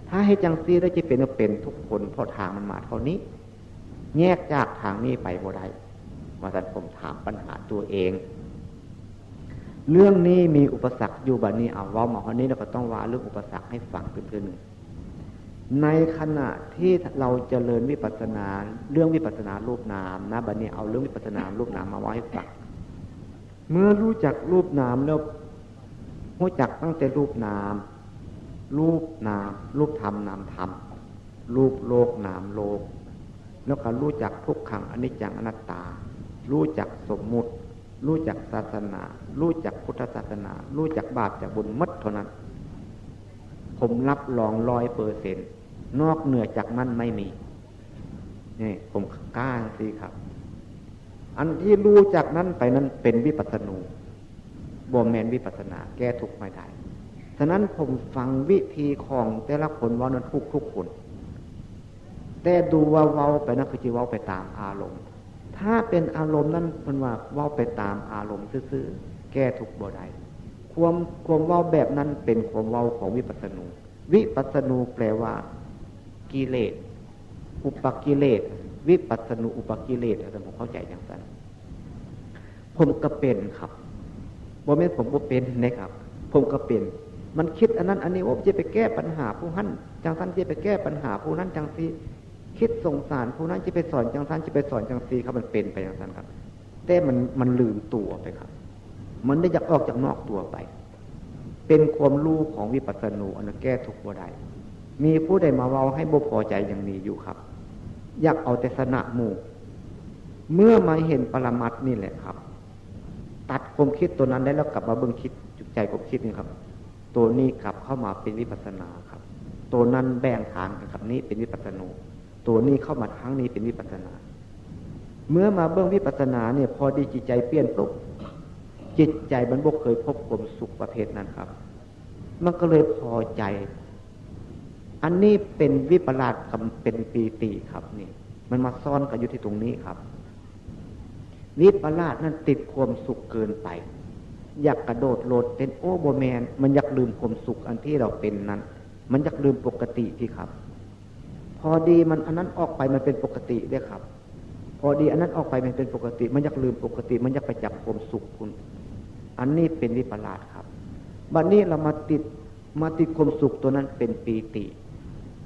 ถ้าให้จังซี่ได้จะเป็นทุกคนเพราะทางมันมาเท่านี้แยกจากทางนี้ไปบ่ได้ว่าท่านผมถามปัญหาตัวเองเรื่องนี้มีอุปสรรคอยู่บัดนี้เอาเว้ามาวันนี้เราก็ต้องว่าเรื่องอุปสรรคให้ฟังเพิ่นนึงในขณะที่เราเจริญวิปัสสนาเรื่องวิปัสสนารูปนามนะบัดนี้เอาเรื่องวิปัสสนารูปนามมาว่าให้ฟังเมื่อรู้จักรูปนามแล้วรู้จักตั้งแต่รูปนามรูปธรรมนามธรรมรูปโลกนามโลกแล้วก็รู้จักทุกขังอนิจจังอนัตตารู้จักสมมุติรู้จักศาสนารู้จักพุทธศาสนารู้จักบาปจากบุญหมดเท่านั้นผมรับรอง 100% นอกเหนือจากนั้นไม่มีนี่ผมกล้าสิครับอันที่รู้จักนั้นไปนั้นเป็นวิปัสสนูบ่แม่นวิปัสสนาแก้ทุกข์ไม่ได้ฉะนั้นผมฟังวิธีของแต่ละคนว่านั้นทุกคนแต่ดูว่าเว้าไปนั่นคือจิเว้าไปตามอารมณ์ถ้าเป็นอารมณ์นั้นมันว่าเว้าไปตามอารมณ์ซื่อๆแก้ทุกข์บ่ได้ความเว้าแบบนั้นเป็นความเว้าของวิปัสสนูวิปัสสนูแปลว่ากิเลสอุปกิเลสวิปัสสนูอุปกิเลสอาจารย์ผมเข้าใจอย่างนั้นผมก็เป็นครับบ่แม่นผมบ่เป็นนะครับผมก็เป็นมันคิดอันนั้นอันนี้จะไปแก้ปัญหาผู้นั้นจังซั่นจะไปแก้ปัญหาผู้นั้นจังซี่คิดสงสารผู้นั้นจะไปสอนจังซั่นจะไปสอนจังซี่ครับมันเป็นไปอย่างนั้นครับแต่มันลืมตัวไปครับมันได้อยากออกจากนอกตัวไปเป็นความรู้ของวิปัสสนูอันนั้นแก้ทุกข์บ่ได้มีผู้ใดมาเว้าให้บ่พอใจอย่างนี้อยู่ครับอยากเอาแต่สนะหมู่เมื่อมาเห็นปรมัตถ์นี่แหละครับตัดความคิดตัวนั้นได้แล้วกลับมาเบิ่งคิดจุดใจความคิดนี่ครับตัวนี้กลับเข้ามาเป็นวิปัสสนาครับตัวนั้นแบ่งทางกันครับนี้เป็นวิปัสสนูตัวนี้เข้ามาทางนี้เป็นวิปัสสนาเมื่อมาเบิ่งวิปัสสนาเนี่ยพอดีจิตใจเปลี่ยนปุ๊บจิตใจมันบ่เคยพบความสุขประเภทนั้นครับมันก็เลยพอใจอันนี้เป็นวิปลาสกับเป็นปีติครับนี่มันมาซ่อนกันอยู่ที่ตรงนี้ครับวิปลาสนั้นติดความสุขเกินไปอยากกระโดดโลดเป็นโอโบแมนมันอยากลืมความสุขอันที่เราเป็นนั้นมันอยากลืมปกติที่ครับพอดีมันอันนั้นออกไปมันเป็นปกติได้ครับพอดีอันนั้นออกไปมันเป็นปกติมันอยากลืมปกติมันอยากไปจับความสุขคุณอันนี้เป็นวิปลาสครับบัดนี้เรามาติดความสุขตัวนั้นเป็นปีติ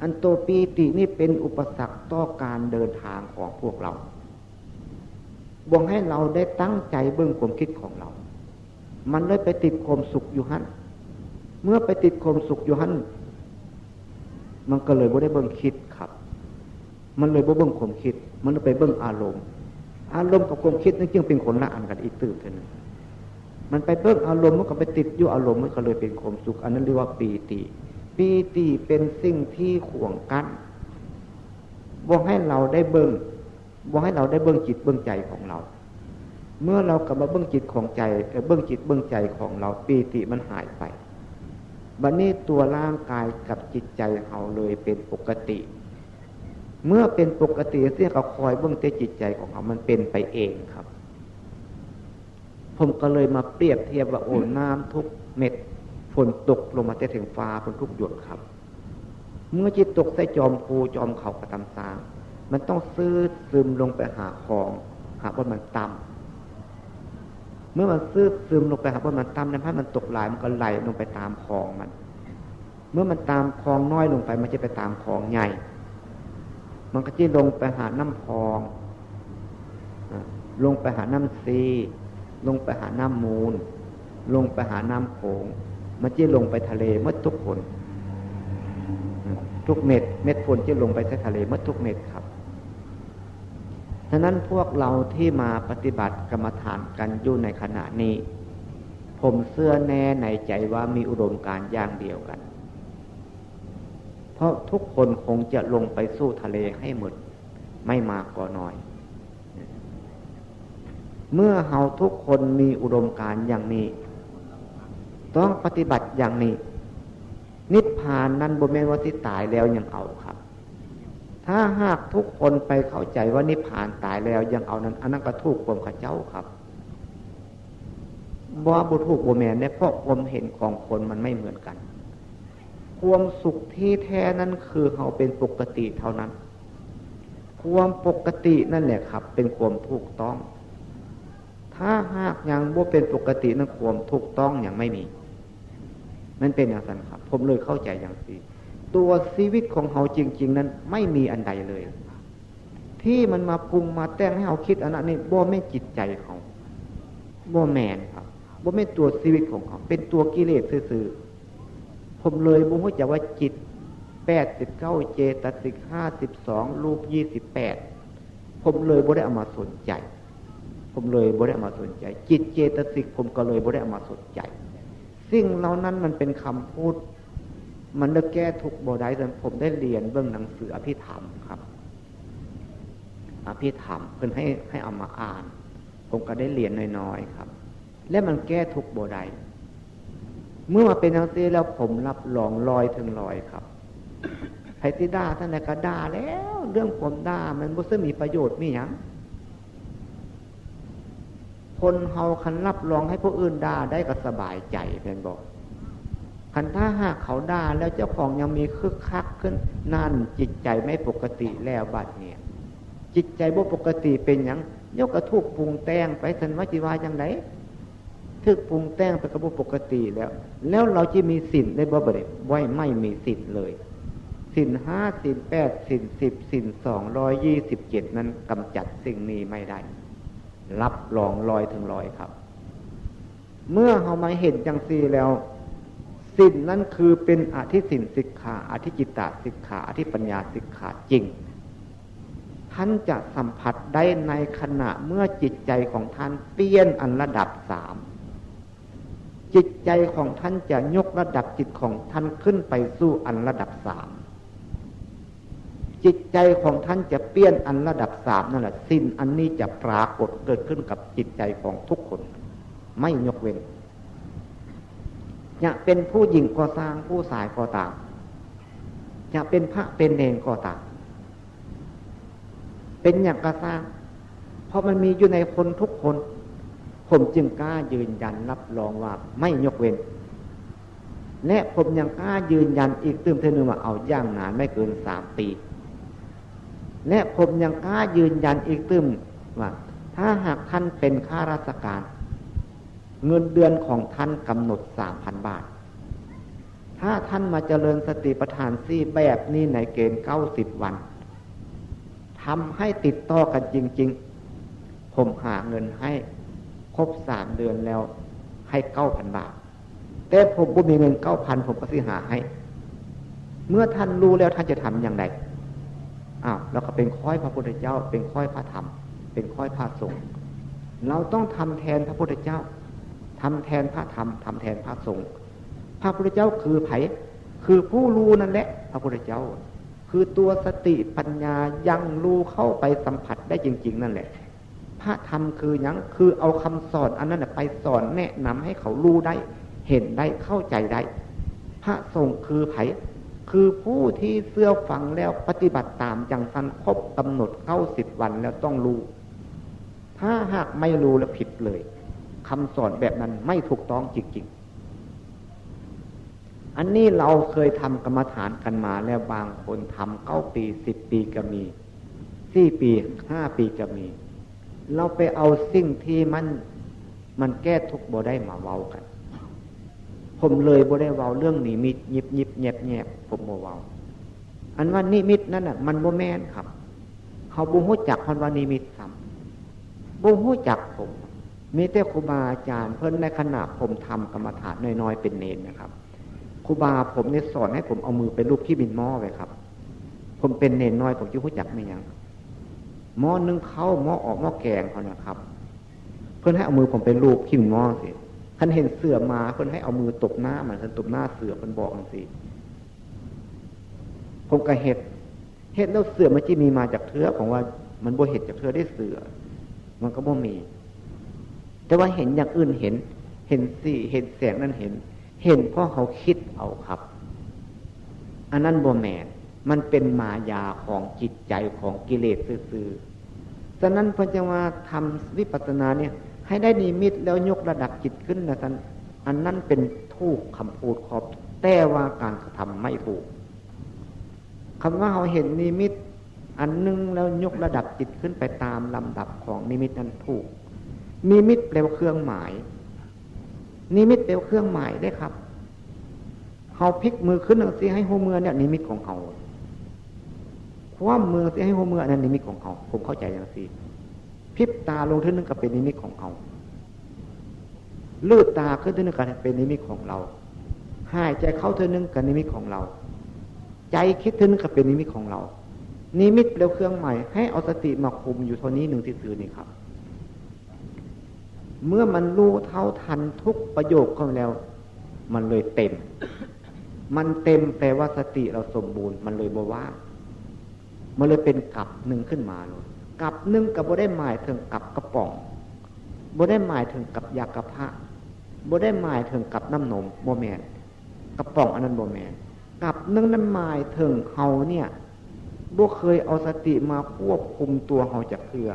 อันตัวปีตินี่เป็นอุปสรรคต่อการเดินทางของพวกเราบ่งให้เราได้ตั้งใจเบิ่งความคิดของเรามันเลยไปติดความสุขอยู่หั่นเมื่อไปติดความสุขอยู่หั่นมันก็เลยบ่ได้เบิ่งคิดครับมันเลยบ่เบิ่งความคิดมันเลยไปเบิ่งอารมณ์กับความคิดนั่นจึงเป็นคนละอันกันอีกตื่นเท่านั้นมันไปเบิ่งอารมณ์มันก็ไปติดอยู่อารมณ์มันก็เลยเป็นความสุขอันนั้นเรียกว่าปีติเป็นสิ่งที่ขวางกั้นบ่ให้เราได้เบิ่ง บอกให้เราได้เบื้องจิตเบื้องใจของเราเมื่อเรากลับมาเบื้องจิตของใจเบื้องจิตเบื้องใจของเราปีติมันหายไปบัดนี้ตัวร่างกายกับจิตใจเราเลยเป็นปกติเมื่อเป็นปกติเสียก็คอยเบื้องแต่จิตใจของเรามันเป็นไปเองครับผมก็เลยมาเปรียบเทียบว่าโอ้น้ำทุกเม็ดฝนตกลงมาแต่ถึงฟ้าฝนทุกหยดครับเมื่อจิตตกใส่จอมภูจอมเขากระทำสร้างมันต้องซื้อซึมลงไปหาของหาว่ามันต่ำเมื่อมันซื้อซึมลงไปหาว่ามันต่ำนั้นถ้ามันตกหลายมันก็ไหลลงไปตามคลองมันเมื่อมันตามคลองน้อยลงไปมันจะไปตามคลองใหญ่มันก็จะลงไปหาน้ำคลองลงไปหาน้ำซีลงไปหาน้ำมูลลงไปหาน้ำโขงมันจะลงไปทะเลเมื่อทุกคนทุกเม็ดฝนจะลงไปที่ทะเลเมื่อทุกเม็ดครับฉะนั้นพวกเราที่มาปฏิบัติกรรมฐานกันอยู่ในขณะนี้ผมเชื่อแน่ในใจว่ามีอุดมการณ์อย่างเดียวกันเพราะทุกคนคงจะลงไปสู้ทะเลให้หมดไม่มากก็น้อยเมื่อเฮาทุกคนมีอุดมการณ์อย่างนี้ต้องปฏิบัติอย่างนี้นิพพานนั้นบ่แม่นว่าที่ตายแล้วยังเอาครับถ้าหากทุกคนไปเข้าใจว่านิพพานตายแล้วยังเอานั้นอันนั้นก็ถูกความข้าเจ้าครับบ่ถูกบ่แม่นเนี่ยเพราะความเห็นของคนมันไม่เหมือนกันความสุขที่แท้นั้นคือเฮาเป็นปกติเท่านั้นความปกตินั่นแหละครับเป็นความถูกต้องถ้าหากยังบ่เป็นปกตินั้นความถูกต้องยังไม่มีมันเป็นอย่างนั้นครับผมเลยเข้าใจอย่างนี้ตัวชีวิตของเขาจริงๆนั้นไม่มีอันใดเลยที่มันมาปรุงมาแต่งให้เขาคิดอันนั้นนี่บ่ไม่จิตใจเขาบ่แมนครับบ่ไม่ตัวชีวิตของเขาเป็นตัวกิเลสซื่อๆผมเลยบ่รู้จักว่าจิต89เจตสิก52รูป28ผมเลยบ่ได้เอามาสนใจผมเลยบ่ได้เอามาสนใจจิตเจตสิกผมก็เลยบ่ได้เอามาสนใจสิ่งเหล่านั้นมันเป็นคำพูดมันได้แก้ทุกข์บ่ได้จนผมได้เรียนเบื้องหนังสืออภิธรรมครับอภิธรรมเพิ่นให้เอามาอ่านผมก็ได้เรียนน้อยๆครับและมันแก้ทุกข์บ่ได้เมื่อมาเป็นจังซี่แล้วผมรับรอง100ถึง100ครับไผสิด่าท่านใดก็ด่าแล้วเรื่องผมด่ามันบ่มีประโยชน์มีหยังคนเฮาคันรับรองให้ผู้อื่นด่าได้ก็สบายใจเพิ่นบอกคันถ้าหากเขาด่าแล้วเจ้าของยังมีคึกคักขึ้นนั่นจิตใจไม่ปกติแล้วบัดนี้จิตใจบ่ปกติเป็นหยังยกกระทุกปรุงแต่งไปซั่นว่าสิว่าจังได๋ถึกปรุงแต่งไปก็บ่ปกติแล้วเราจะมีศีลได้บ่บัดนี้บ่ไม่มีศีลเลยศีล5ศีล8ศีล10ศีล227นั้นกำจัดสิ่งนี้ไม่ได้รับรอง100ถึง100ครับเมื่อเฮามาเห็นจังซี่แล้วศีลนั้นคือเป็นอธิศีลสิกขาอธิจิตตสิกขาอธิปัญญาสิกขาจริงท่านจะสัมผัสได้ในขณะเมื่อจิตใจของท่านเปลี่ยนอันระดับ3จิตใจของท่านจะยกระดับจิตของท่านขึ้นไปสู่อันระดับ3จิตใจของท่านจะเปลี่ยนอันระดับ3นั่นแหละศีลอันนี้จะปรากฏเกิดขึ้นกับจิตใจของทุกคนไม่ยกเว้นจะเป็นผู้หญิงก็ตามผู้ชายก็ตามจะเป็นพระเป็นเณรก็ตามเป็นอย่างกระซ้างเพราะมันมีอยู่ในคนทุกคนผมจึงกล้ายืนยันรับรองว่าไม่ยกเว้นและผมยังกล้ายืนยันอีกตื่มเท่านึงว่าเอาย่างนานไม่เกิน3 ปีและผมยังกล้ายืนยันอีกตื่มว่าถ้าหากท่านเป็นข้าราชการเงินเดือนของท่านกำหนด 3,000 บาทถ้าท่านมาเจริญสติปัฏฐาน4แบบนี้ในเกณฑ์90 วันทำให้ติดต่อกันจริงๆผมหาเงินให้ครบ3 เดือนแล้วให้ 9,000 บาทแต่ผมบ่มีเงิน 9,000 ผมก็สิหาให้เมื่อท่านรู้แล้วท่านจะทำอย่างไรเราก็เป็นค่อยพระพุทธเจ้าเป็นค่อยพระธรรมเป็นค่อยพระสงฆ์เราต้องทำแทนพระพุทธเจ้าทำแทนพระธรรมทำแทนพระสงฆ์พระพุทธเจ้าคือไผคือผู้รู้นั่นแหละพระพุทธเจ้า คือตัวสติปัญญายังรู้เข้าไปสัมผัสได้จริงๆนั่นแหละพระธรรมคือหยังคือเอาคำสอนอันนั้นไปสอนแนะนำให้เขารู้ได้เห็นได้เข้าใจได้พระสงฆ์คือไผคือผู้ที่เชื่อฟังแล้วปฏิบัติตามอย่างสันครบกำหนด90 วันแล้วต้องรู้ถ้าหากไม่รู้แล้วผิดเลยคำสอนแบบนั้นไม่ถูกต้องจริงๆอันนี้เราเคยทำกรรมฐานกันมาแล้วบางคนทำ9 ปี10 ปีก็มี4 ปี5 ปีก็มีเราไปเอาสิ่งที่มันแก้ทุกข์บ่ได้มาเว้ากันผมเลยบ่ได้เว้าเรื่องนิมิตยิบยิบแยบแยบผมบ่เว้าอันว่านิมิตนั่นน่ะมันบ่แม่นครับเขาบ่ฮู้จักคำว่านิมิตซ้ำบ่ฮู้จักผมมีแต่ครูบาอาจารย์เพิ่นในขณะผมทำกรรมฐานน้อยๆเป็นเนรนะครับครูบาผมเนี่ยสอนให้ผมเอามือไปลูบที่บินหม้อไว้ครับผมเป็นเนรน้อยผมจะฮู้จักมั้ยยังหม้อนึงเข้าหม้อออกหม้อแกงเขานะครับเพิ่นให้เอามือผมไปลูบที่บินหม้อสิท่านเห็นเสือมาเพิ่นให้เอามือตบหน้ามันท่านตบหน้าเสือเพิ่นบอกจังซี่ผมก็เฮ็ดแล้วเสือมันสิมีมาจากเทือของว่ามันบ่เฮ็ดจากเทือได้เสือมันก็บ่มีแต่ว่าเห็นอย่างอื่นเห็นสีเห็นแสงนั้นเห็นเพราะเขาคิดเอาครับอันนั้นบ่แม่นมันเป็นมายาของจิตใจของกิเลสซื่อๆฉะนั้นเพิ่นจึงว่าทำวิปัสสนาเนี่ยให้ได้นิมิตแล้วยกระดับจิตขึ้นนะท่านอันนั้นเป็นถูกคำพูดครอบแต่ว่าการกระทำไม่ถูกคำว่าเขาเห็นนิมิตอันนึงแล้วยกระดับจิตขึ้นไปตามลำดับของนิมิตนั้นถูกนิมิตแปลว่าเครื่องหมายนิมิตแปลว่าเครื่องหมายได้ครับเขาพลิกมือขึ้นสิให้หัวมือเนี่ยนิมิตของเขาคว่ำมือสิให้หัวมือนั้นนิมิตของเขาผมเข้าใจอย่างนี้พริบตาลงทีนึงก็เป็นนิมิตของเขาลืดตาขึ้นทีนึงก็เป็นนิมิตของเราหายใจเข้าทีนึงก็นิมิตของเราใจคิดทีนึงก็เป็นนิมิตของเรานิมิตแปลว่าเครื่องหมายให้เอาสติมาคุมอยู่เท่านี้หนึ่งที่ซื่อนี่ครับเมื่อมันรู้เท่าทันทุกประโยคเข้าแล้วมันเลยเต็มมันเต็มแปลว่าสติเราสมบูรณ์มันเลยบ่ว่างมันเลยเป็นกลับหนึ่งขึ้นมาเลยกลับหนึ่งกับบ่ได้หมายถึงกับกระป๋องบ่ได้หมายถึงกับยากระพะบ่ได้หมายถึงกับน้ำนมบ่แม่นกระป๋องอันนั้นบ่แม่นกับหนึ่งนั้นหมายถึงเฮาเนี่ยบ่เคยเอาสติมาควบคุมตัวเฮาจักเทื่อ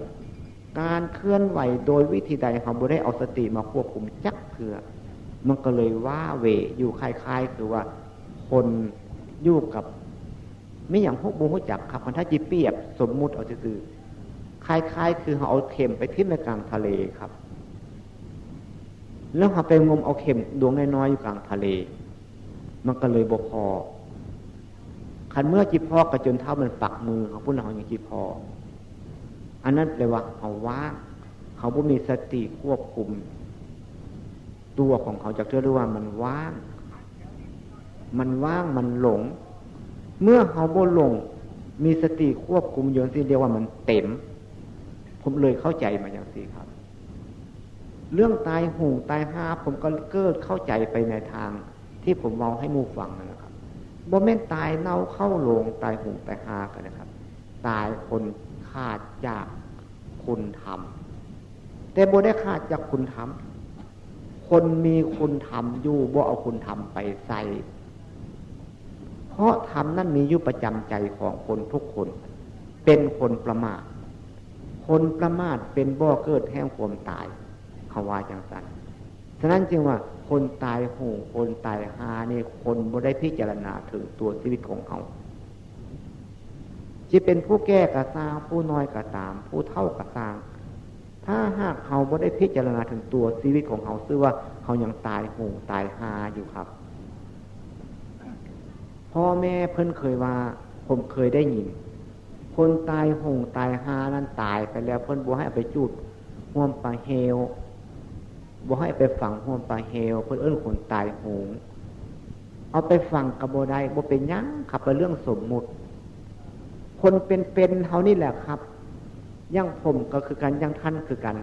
การเคลื่อนไหวโดยวิธีใดเฮาบ่ได้เอาสติมาควบคุมจักเทื่อมันก็เลยว้าเหวอยู่คล้ายๆคือว่าคนอยู่กับไม่อย่างพวกบ่ฮู้จักครับมันถ้าจิเปรียบสมมุติเอาซื่อคล้ายๆคือเขาเอาเข็มไปทิ้งในกลางทะเลครับแล้วเขาไปงมเอาเข็มดวงน้อยๆอยู่กลางทะเลมันก็เลยบ่พอคันเมื่อจิพอกระจนเท้ามันปักมือเขาพูดเขาอย่างจิพออันนั้นแปลว่าเขาว่างเขาบ่มีสติควบคุมตัวของเขาจากเรื่องว่ามันว่างมันหลงเมื่อเขาบ่หลงมีสติควบคุมอยู่สิเดียวว่ามันเต็มผมเลยเข้าใจมาอย่างนี้ครับเรื่องตายหูตายหาผมก็เกิดเข้าใจไปในทางที่ผมเล่าให้หมู่ฟังนะครับบ่แม่นตายเน่าเข้าโลงตายหูตายหากันนะครับตายคนขาดจากคุณธรรมแต่บ่ได้ขาดจากคุณธรรมคนมีคุณธรรมอยู่บ่เอาคุณธรรมไปใส่เพราะธรรมนั้นมีอยู่ประจำใจของคนทุกคนเป็นคนประมาทคนประมาทเป็นบ่อเกิดแห่งความตายเขาว่าจังซั่นฉะนั้นจึงว่าคนตายโหงคนตายหานี่คนบ่ได้พิจารณาถึงตัวชีวิตของเขาที่เป็นผู้แก่ก็สร้างผู้น้อยก็ตามผู้เฒ่าก็สร้างถ้าหากเขาบ่ได้พิจารณาถึงตัวชีวิตของเขาซึ่งว่าเขายังตายโหงตายหาอยู่ครับพ่อแม่เพิ่นเคยว่าผมเคยได้ยินคนตายโหงตายหานั้นตายไปแล้วเพิ่นบ่ให้เอาไปจุดห่วมปลาเฮวบ่ให้ไปฝังห่วมปลาเฮวเพิ่นเอิ้นคนตายโหงเอาไปฝังก็บ่ได้บ่เป็นหยังครับเป็นเรื่องสมมุติคนเป็นๆเฮานี่แหละครับอย่างผมก็คือกันอย่างท่านคือกัน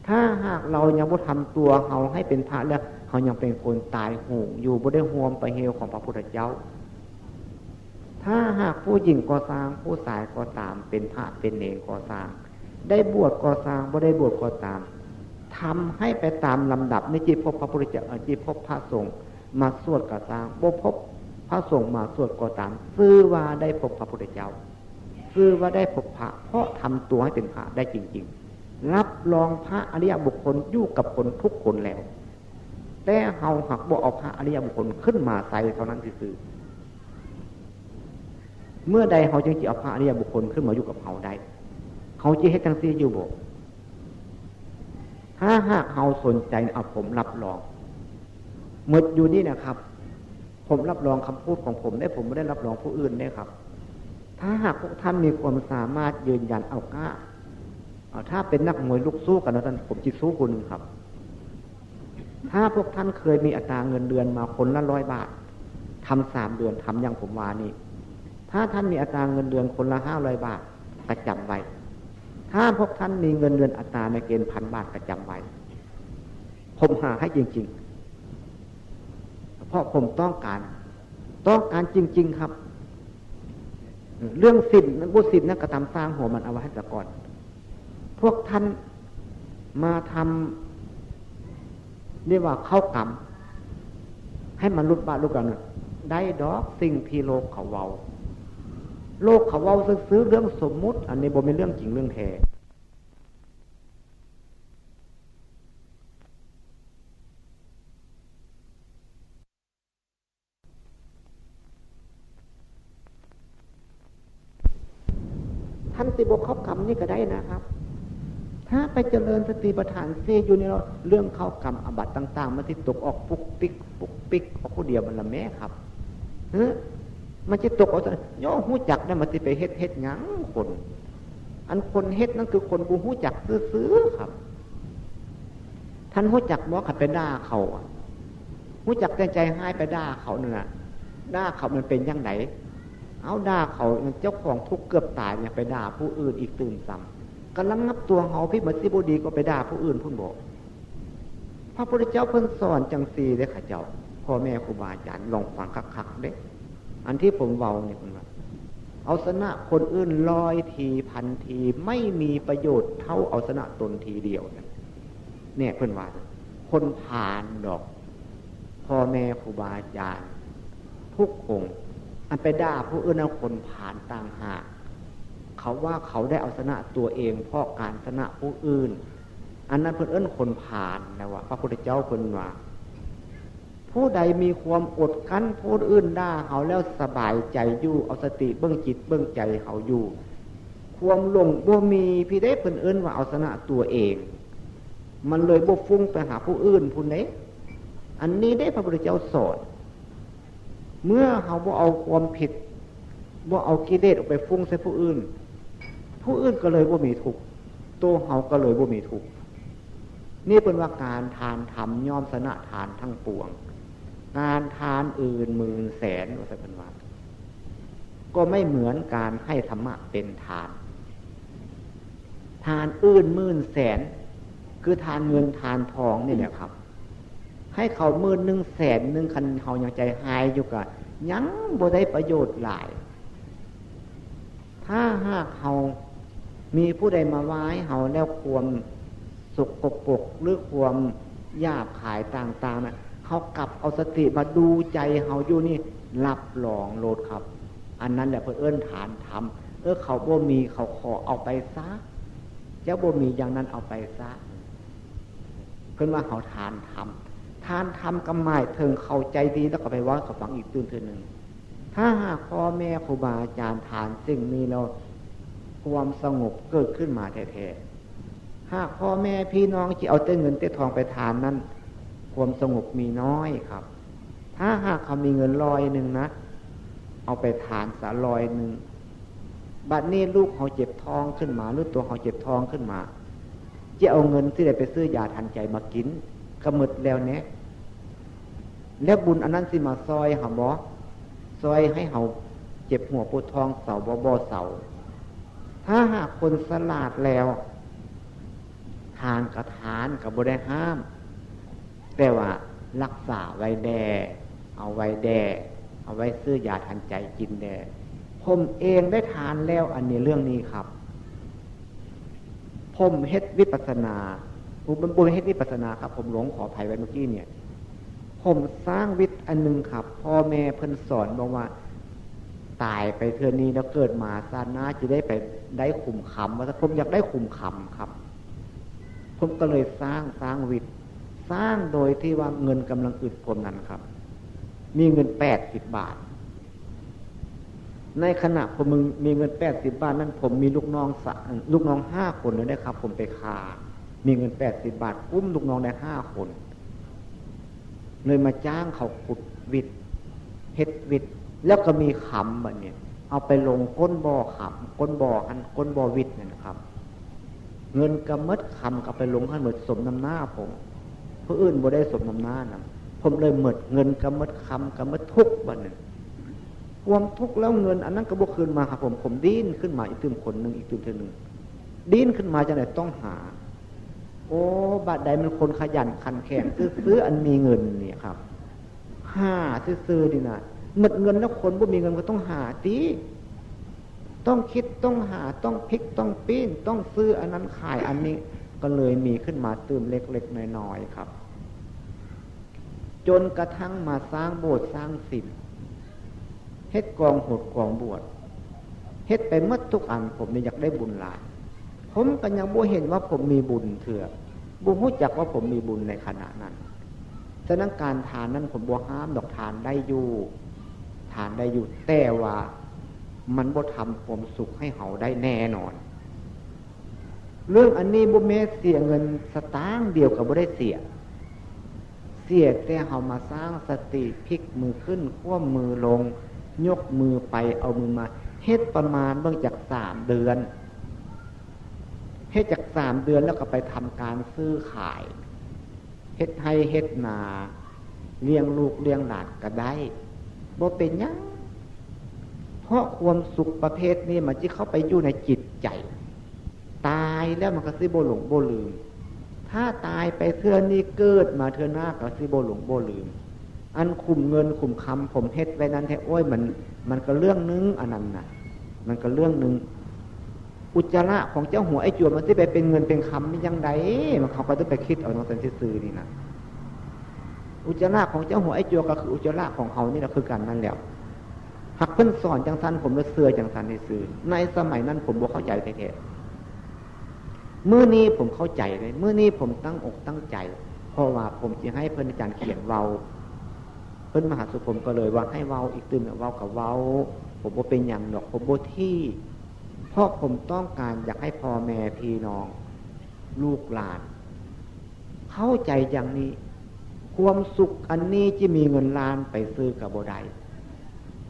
ถ้าหากเรายังบ่ทำตัวเฮาให้เป็นพระแล้วเฮายังเป็นคนตายโหงอยู่บ่ได้ห่วมปลาเฮวของพระพุทธเจ้า ถ้าหากผู้หญิงก็สร้างผู้ชายก็ตามเป็นพระเป็นเณรก็สร้างได้บวชก็สร้างบ่ได้บวชก็ตามทำให้ไปตามลำดับในจิตพบพระพุทธเจ้าจิตพบพระสงฆ์มาสวดก็สร้างบ่พบพระสงฆ์มาสวดก็ตามชื่อว่าได้พบพระพุทธเจ้าชื่อว่าได้พบพระเพราะทำตัวให้เป็นพระได้จริงๆรับรองพระอริยบุคคลอยู่กับคนทุกคนแล้วแต่เฮาหักบ่เอาพระอริยบุคคลขึ้นมาใส่เท่านั้นคือเมื่อใดเฮาจึงสิเอาพระอริยบุคคลขึ้นมาอยู่กับเฮาได้เฮาสิเฮ็ดจังซี่อยู่บ่ถ้าหากเฮาสนใจเอาผมรับรองหมดอยู่นี่นะครับผมรับรองคำพูดของผมได้ผมไม่ได้รับรองผู้อื่นได้ครับถ้าหากพวกท่านมีความสามารถยืนยันเอากล้าถ้าเป็นนักมวยลูกสู้กันแล้วท่านผมจิตสู้คุณครับถ้าพวกท่านเคยมีอัตราเงินเดือนมาคนละ100 บาททำ3 เดือนทำอย่างผมว่านี่ถ้าท่านมีอัตราเงินเดือนคนละ500 บาทกระจำไว้ถ้าพวกท่านมีเงินเดือนอัตราในเกณฑ์1,000 บาทกระจำไว้ผมหาให้จริงๆเพราะผมต้องการจริงๆครับเรื่องสิบนั้นบุญสิบนั้นกระทำสร้างหัวมันเอาไว้ให้ก่อนพวกท่านมาทำเรียกว่าเข้ากรรมให้มันรุดบ้ารุดกันได้ดอกสิ่งที่โลกเขาเว้าโลกเขาเว้าซื้อเรื่องสมมุติอันนี้บ่เป็นเรื่องจริงเรื่องแท้ท่านสิบกเข้ากรรมนี่ก็ได้นะครับถ้าไปเจริญสติปัฏฐาน4อยู่ในเรื่องเข้ากรรมอบัตต่างๆมันที่ตกออกปุกปิกออกผู้เดียวมันละแม่ครับมันจะตกเอาย่อหู้จักได้มันสิไปเฮ็ดหยังคนอันคนเฮ็ดนั่นคือคนกูหู้จักซื้อๆครับท่านหู้จักบ่ขัดไปด่าเขาหู้จักแต่ใจให้ไปด่าเขานั่นน่ะด่าเขามันเป็นจังไดเอาด่าเขาเจ้าของทุกข์เกือบตายเนี่ยไปด่าผู้อื่นอีกตื่นซ้ำกำลังงับตัวเฮาพี่มันสิบ่ดีก็ไปด่าผู้อื่นพุ่นบ่พระพุทธเจ้าเพิ่นสอนจังซี่เด้อข้าเจ้าพ่อแม่ครูบาอาจารย์ลองฟังคักๆเด้อันที่ผมเว้านี่เพิ่นว่าเอาชนะคนอื่น100 ทีพันทีไม่มีประโยชน์เท่าเอาชนะตนทีเดียวเนี่ยเพิ่นว่าคนผ่านดอกพ่อแม่ครูบาอาจารย์ทุกองค์อันไปด่าผู้อื่นเอาคนผ่านต่างหากเขาว่าเขาได้เอาชนะตัวเองเพราะการชนะผู้อื่นอันนั้นเพิ่นเอิ้นคนผ่านนะว่าพระพุทธเจ้าเพิ่นว่าผู้ใดมีความอดกั้นผู้อื่นด่าเขาแล้วสบายใจอยู่เอาสติเบื้องจิตเบื้องใจเขาอยู่ความหลงบ่มีพี่ได้เพิ่นเอิ้นว่าเอาชนะตัวเองมันเลยบ่ฟุ้งไปหาผู้อื่นผู้ใดอันนี้ได้พระพุทธเจ้าสอนเมื่อเขาบ่เอาความผิดบ่เอากิเลสออกไปฟุ้งใส่ผู้อื่นก็เลยบ่มีทุกข์ตัวเขาก็เลยบ่มีทุกข์นี่เป็นว่าการทานธรรมย่อมชนะทานทั้งปวงการทานอื่นหมื่นแสนว่าจะเป็นว่าก็ไม่เหมือนการให้ธรรมะเป็นทานอื่นหมื่นแสนคือทานเงินทานทองนี่แหละครับให้เขา11,000 100,000คันเขายังใจหายอยู่กับยังบ่ได้ประโยชน์หลายถ้าหากเขามีผู้ใดมาไว้เขาแล้วความสุกปกหรือความหยาบขายต่างๆนะเขากลับเอาสติมาดูใจเขาอยู่นี่รับรองโลดครับอันนั้นแหละเพื่อเอื้นฐานธรรมเขาบ่มีเขาขอเอาไปซะเจ้าบ่มีอย่างนั้นเอาไปซะเพิ่นว่าเขาทานธรรมกำหมายถึงเข้าใจดีแล้วก็ไปว่าเขาฟังอีกตื่นเทื่อนึงถ้าหากพ่อแม่ครูบาอาจารย์ทานสิ่งนี้แล้วความสงบเกิดขึ้นมาแท้ๆหากพ่อแม่พี่น้องที่เอาแต่เงินแต่ทองไปทานนั้นความสงบมีน้อยครับถ้าหากเขามีเงิน100นะเอาไปทานซะ100บัดนี้ลูกเขาเจ็บท้องขึ้นมาหรือตัวเขาเจ็บท้องขึ้นมาจะเอาเงินที่ได้ไปซื้อยาทันใจมากินกระหมึดแล้วเนี่ยแล้วบุญอันนั้นสิมาซอยหาบ่ซอยให้เขาเจ็บหัวปวดท้องเสาบ่เสาถ้าหากคนสลาดแล้วทานกับทานกับบ่ได้ห้ามแต่ว่ารักษาไว้แด่เอาไว้ซื้อยาทันใจกินแด่ ผมเองได้ทานแล้วอันนี้เรื่องนี้ครับผมเฮ็ดวิปัสสนาผมบ่เฮ็ดวิปัสสนาครับผมหลงขออภัยไว้เมื่อกี้เนี่ยผมสร้างวิทย์อันนึงครับพ่อแม่เพิ่นสอนบอกว่าตายไปเทื่อนี้แล้วเกิดมาชาติหน้าจะได้ไปได้ขุมคำว่าผมอยากได้ขุมคำครับผมก็เลยสร้างวิทย์สร้างโดยที่ว่าเงินกำลังอึดผมนั้นครับมีเงิน80 บาทในขณะผมมีเงิน80 บาทนั้นผมมีลูกน้อง5 คนเลยนะครับผมไปค้ามีเงิน80 บาทอุ้มลูกน้องได้5 คนเลยมาจ้างเขาขุดวิทย์เฮ็ดวิทย์แล้วก็มีขำแบบนี้เอาไปลงก้นบ่อขำก้นบ่อวิทย์เนี่ยนะครับเงินกำมัดคำก็ไปลงให้หมดสมน้ำหน้าผมผู้อื่นบ่ได้สมน้ำหน้านะผมเลยหมดเงินกำมัดคำกำมัดทุกวันหนึ่งความทุกข์แล้วเงินอันนั้นก็บ่คืนมาครับผมดิ้นขึ้นมาอีกตื่มคนหนึ่งอีกตื่มเท่านึงดิ้นขึ้นมาจังไหนต้องหาโอ้บาดใดมันคนขยันขันแข็งซื้ออันมีเงินเนี่ยครับหาซื้อดีนะหมดเงินแล้วคนบ่มีเงินก็ต้องหาตีต้องคิดต้องหาต้องพลิกต้องปิ้นต้องซื้ออันนั้นขายอันนี้ก็เลยมีขึ้นมาตื่มเล็กๆน้อยๆครับจนกระทั่งมาสร้างโบสถ์สร้างศิลป์เฮ็ดกองโหดกองบวชเฮ็ดไปหมดทุกอันผมนี่อยากได้บุญหลายผมก็ยังบ่เห็นว่าผมมีบุญเถื่อบ่รู้จักว่าผมมีบุญในขณะนั้นฉะนั้นการทานนั้นผมบ่ห้ามดอกทานได้อยู่แต่ว่ามันบ่ทำความสุขให้เฮาได้แน่นอนเรื่องอันนี้บ่แม้เสียเงินสตางค์เดียวก็บ่ได้เสียแต่เฮามาสร้างสติพลิกมือขึ้นคว่ำมือลงยกมือไปเอามือมาเฮ็ดประมาณเบื้องจาก3 เดือนเฮ็ดจาก3 เดือนแล้วก็ไปทำการซื้อขายเฮ็ดให้เฮ็ดนาเลี้ยงลูกเลี้ยงหลานก็ได้บ่เป็นหยังเพราะความสุขประเภทนี้มันจะเข้าไปอยู่ในจิตใจตายแล้วมันก็สิบ่หลงบ่ลืมถ้าตายไปเทื่อนี้เกิดมาเทื่อหน้าก็สิบ่หลงบ่ลืมอันคุมเงินคุมคำผมเฮ็ดไว้นั้นแท้โอ้ยมันก็เรื่องนึงอันนั้นน่ะมันก็เรื่องนึงอุจจาระของเจ้าหัวไอ้จวนมันสิไปเป็นเงินเป็นคำนี่ยังไงมันเขาก็ต้องไปคิดเอาตรงนั้นซื่อๆนี่นะอุจจาระของเจ้าหัวไอ้จวนก็คืออุจจาระของเขานี่แหละคือกันนั่นแหละหักเพิ่นสอนจังสันผมเลยเสือจังสันให้ซื่อในสมัยนั้นผมบ่เข้าใจแท้ๆมื้อนี้ผมเข้าใจเลยมื้อนี้ผมตั้งอกตั้งใจเพราะว่าผมจะให้เพิ่นอาจารย์เขียนเว้าเพิ่นมหาสุผมก็เลยว่าให้เว้าอีกตื่นเว้ากับเว้าผมบ่เป็นหยังดอกผมบ่ที่เพราะผมต้องการอยากให้พ่อแม่พี่น้องลูกหลานเข้าใจอย่างนี้ความสุขอันนี้ที่มีเงินล้านไปซื้อกับบ่ได้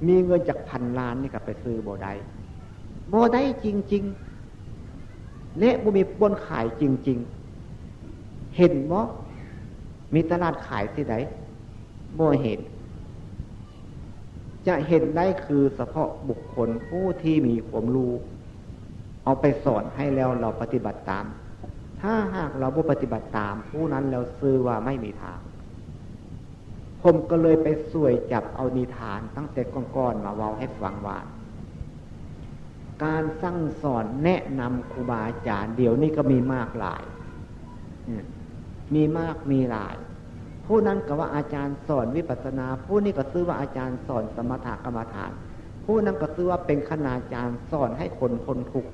มีเงินจาก1,000 ล้านนี่ก็ไปซื้อบ่ได้จริงๆและบ่มีบนขายจริงๆเห็นบ่มีตลาดขายที่ไหนบ่เห็นจะเห็นได้คือเฉพาะบุคคลผู้ที่มีความรู้เอาไปสอนให้แล้วเราปฏิบัติตามถ้าหากเราบ่ปฏิบัติตามผู้นั้นแล้วซื้อว่าไม่มีทางผมก็เลยไปสวยจับเอานิทานตั้งแต่ก่อนๆมาเว้าให้ฟังว่าการสั่งสอนแนะนำครูบาอาจารย์เดี๋ยวนี้ก็มีมากหลายมีมากมีหลายผู้นั้นก็ว่าอาจารย์สอนวิปัสสนาผู้นี้ก็ซื้อว่าอาจารย์สอนสมถกรรมฐานผู้นั้นก็ซื้อว่าเป็นคณาจารย์สอนให้คนพ้นทุกข์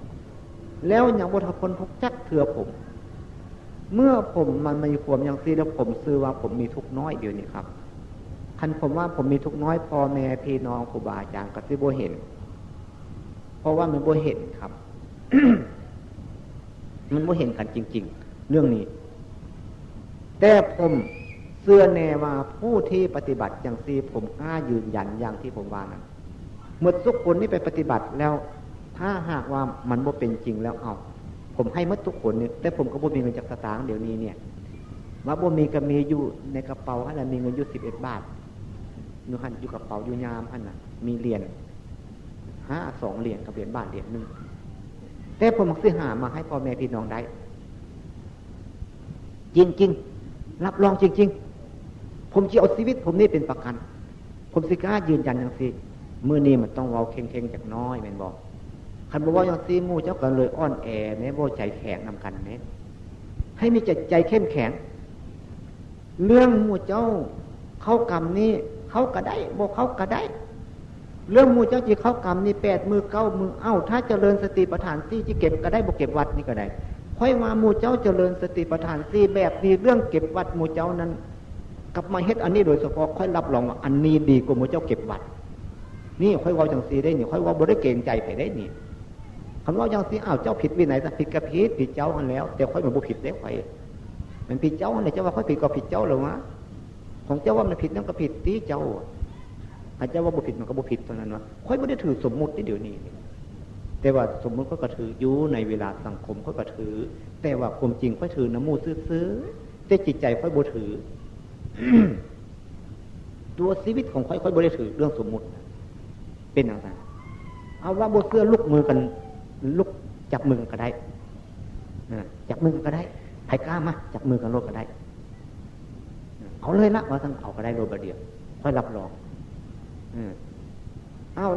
แล้วอย่างบ่ทันพ้นทุกข์จักเถื่อผมเมื่อผมมันมีความอย่างซี่แล้วผมซื้อว่าผมมีทุกข์น้อยเดียวนี้ครับคันผมว่าผมมีทุกข์น้อยพ่อแม่พี่น้องครูบาอาจารย์ก็สิบ่เห็นเพราะว่ามันบ่เห็นครับ มันบ่เห็นกันจริงๆเรื่องนี้แต่ผมเชื่อแน่ว่าผู้ที่ปฏิบัติอย่างซี่ผมกล้ายืนยันอย่างที่ผมว่านั้นเมื่อทุกคนนี่ไปปฏิบัติแล้วถ้าหากว่ามันบ่เป็นจริงแล้วเอาผมให้หมดทุกคนนี่แต่ผมก็บ่มีเงินจักสตางค์เดี๋ยวนี้เนี่ยว่าบ่มีก็มีอยู่ในกระเป๋าหั่นน่ะมีเงินอยู่11 บาทอยู่หั่นอยู่กระเป๋าอยู่ยามหั่นน่ะมีเหรียญ2 เหรียญกับเหรียญบาทเหรียญนึงแต่ผมสิหามาให้พ่อแม่พี่น้องได้จริงๆรับรองจริงๆผมจะเอาชีวิตผมนี่เป็นประกันผมสิกล้ายืนยันอย่างสิ มื้อนี้มันต้องเว้าเข่งๆจักน้อยแม่นบ่คันบ่เว้าจังซี่หมู่เจ้าก็เลยอ่อนแอแน่บ่ใจแข็งนำกันแน่ให้มีใจเข้มแข็งเรื่องหมู่เจ้าเข้ากรรมนี้เขาก็ได้บ่เขาก็ได้เรื่องหมู่เจ้าที่เข้ากรรมนี่8มือ9มือถ้าเจริญสติปัฏฐาน4ที่เก็บก็ได้บ่เก็บวัดนี่ก็ได้ค่อยมาหมู่เจ้าเจริญสติปัฏฐาน4แบบนี้เรื่องเก็บวัดหมู่เจ้านั้นกลับมาเฮ็ดอันนี้โดยเฉพาะค่อยรับรองว่าอันนี้ดีกว่าหมู่เจ้าเก็บวัดนี่ค่อยเว้าจังซี่ได้นี่ค่อยเว้าบ่ได้เกรงใจไปได้นี่คันเว้าจังซี่เจ้าผิดวินัยซะผิดก็ผิดเจ้าอันแล้วแต่ค่อยมันบ่ผิดเด้ค่อยมันผิดเจ้าเนี่ยเจ้าว่าค่อยผิดก็ผิดเจ้าแล้ววะของเจ้าว่ามันผิดนั่นก็ผิดตีเจ้าอาจจะว่าบ่ผิดมันก็บ่ผิดเท่านั้นวะค่อยบ่ได้ถือสมมุติเดี๋ยวนี้แต่ว่าสมมุติก็ถืออยู่ในเวลาสังคมก็ถือแต่ว่าความจริงค่อยถือน้ำมูกซื่อๆแต่จิตใจค่อยบ่ถือ ตัวชีวิตของค่อยบ่ได้ถือเรื่องสมมุติเป็นอย่างไรเอาว่าบ่เสื้อลุกมือกันลุกจับมือก็ได้จับมือก็ได้ใครกล้ามาจับมือกันโลดก็ได้เอาเลยละว่าทั้งเอาก็ได้โดยประเดี๋ยวค่อยรับรอง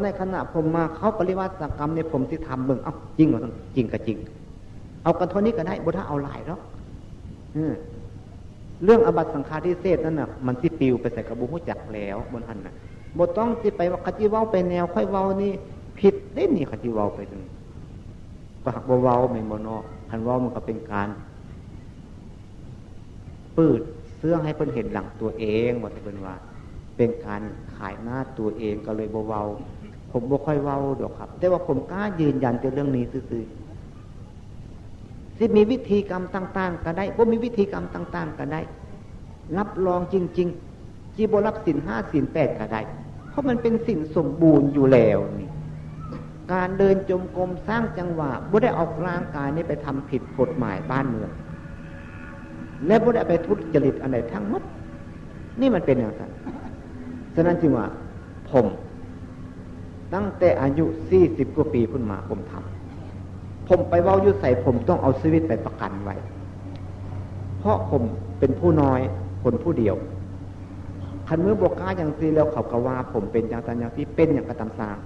ในขณะผมมาเขาปริวัติกรรมในผมที่ทำเบิ่งจริงว่าทั้งจริงก็จริงเอากันเท่านี้ก็ได้บ่ถ้าเอาหลายหรอกเรื่องอบัตสังฆาทิเศษนั่นน่ะมันสิปิวไปใส่กระบุหูจักแล้วบนหันน่ะบ่ต้องสิไปว่าขจิเว้าไปแนวค่อยเว้านี่ผิดได้นี่ขจิเว้าไปนึงก็หักบ่เว้าแม่นบ่เนาะคันเว้ามันก็เป็นการปืดเสื้อให้เพิ่นเห็นหลังตัวเองว่าแต่เพิ่นว่าเป็นการขายหน้าตัวเองก็เลยบ่เว้าผมบ่ค่อยเว้าดอกครับแต่ว่าผมกล้ายืนยันในเรื่องนี้ซื่อๆสิมีวิธีกรรมต่างๆก็ได้บ่มีวิธีกรรมต่างๆก็ได้รับรองจริงๆที่บ่รับศีล5ศีล8ก็ได้เพราะมันเป็นสิ่งสมบูรณ์อยู่แล้วนี่การเดินจงกรมสร้างจังหวะบ่ได้เอาร่างกายนี้ไปทำผิดกฎหมายบ้านเมืองและบ่ได้ไปทุจริตอะไรทั้งหมดนี่มันเป็นอย่างนั้นฉะนั้นจึงว่าผมตั้งแต่อายุ40กว่าปีขึ้นมาผมทำผมไปเว้าอยู่ใส่ผมต้องเอาชีวิตไปประกันไว้เพราะผมเป็นผู้น้อยคนผู้เดียวคันเมื่อบอกกล้าอย่างซีแล้วเขาก็ว่าผมเป็นอย่างนั้นอย่างที่เป็นอย่างกระตำสร้าง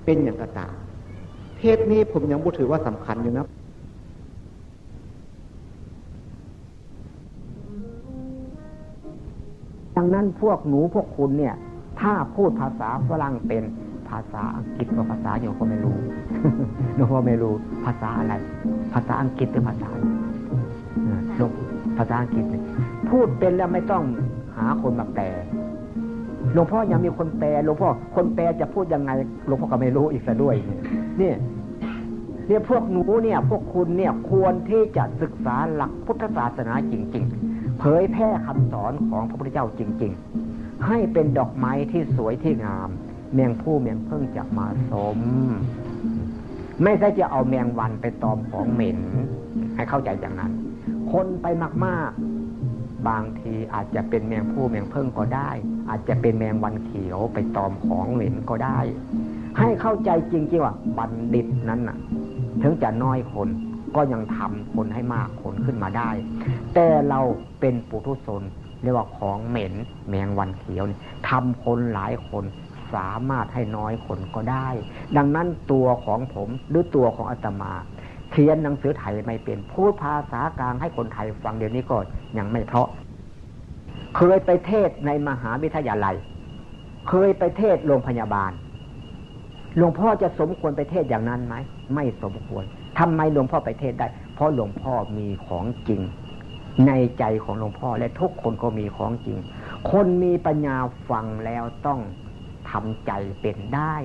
เป็นอย่างกระตาเพศนี้ผมยังบ่ถือว่าสำคัญอยู่นะดังนั้นพวกหนูพวกคุณเนี่ยถ้าพูดภาษาฝรั่งเป็นภาษาอังกฤษกับภาษาโยมก็ไม่รู้ โยมก็ไม่รู้ภาษาอะไรภาษาอังกฤษหรือภาษาภาษาอังกฤษพูดเป็นแล้วไม่ต้องหาคนมาแปลหลวงพ่อยังมีคนแปลหลวงพ่อคนแปลจะพูดยังไงหลวงพ่อก็ไม่รู้อีกซะด้วยเนี่ยพวกหนูเนี่ยพวกคุณเนี่ยควรที่จะศึกษาหลักพุทธศาสนาจริงๆเผยแพร่คำสอนของพระพุทธเจ้าจริงๆให้เป็นดอกไม้ที่สวยที่งามแมงผู้แมงเพิ่งจะมาสมไม่ใช่จะเอาแมงวันไปตอมของเหม็นให้เข้าใจอย่างนั้นคนไปมากๆบางทีอาจจะเป็นแมงผู้แมงเพิ่งก็ได้อาจจะเป็นแมงวันเขียวไปตอมของเหม็นก็ได้ให้เข้าใจจริงๆว่าบัณฑิตนั้นน่ะถึงจะน้อยคนก็ยังทำคนให้มากคนขึ้นมาได้แต่เราเป็นปุถุชนเรียกว่าของเหม็นแมงวันเขียวทำคนหลายคนสามารถให้น้อยคนก็ได้ดังนั้นตัวของผมหรือตัวของอาตมาเขียนหนังสือไทยไม่เป็นพูดภาษากลางให้คนไทยฟังเดี๋ยวนี้ก็ยังไม่เพราะเคยไปเทศในมหาวิทยาลัยเคยไปเทศโรงพยาบาลหลวงพ่อจะสมควรไปเทศอย่างนั้นไหมไม่สมควรทำไมหลวงพ่อไปเทศได้เพราะหลวงพ่อมีของจริงในใจของหลวงพ่อและทุกคนก็มีของจริงคนมีปัญญาฟังแล้วต้องทำใจเป็นได้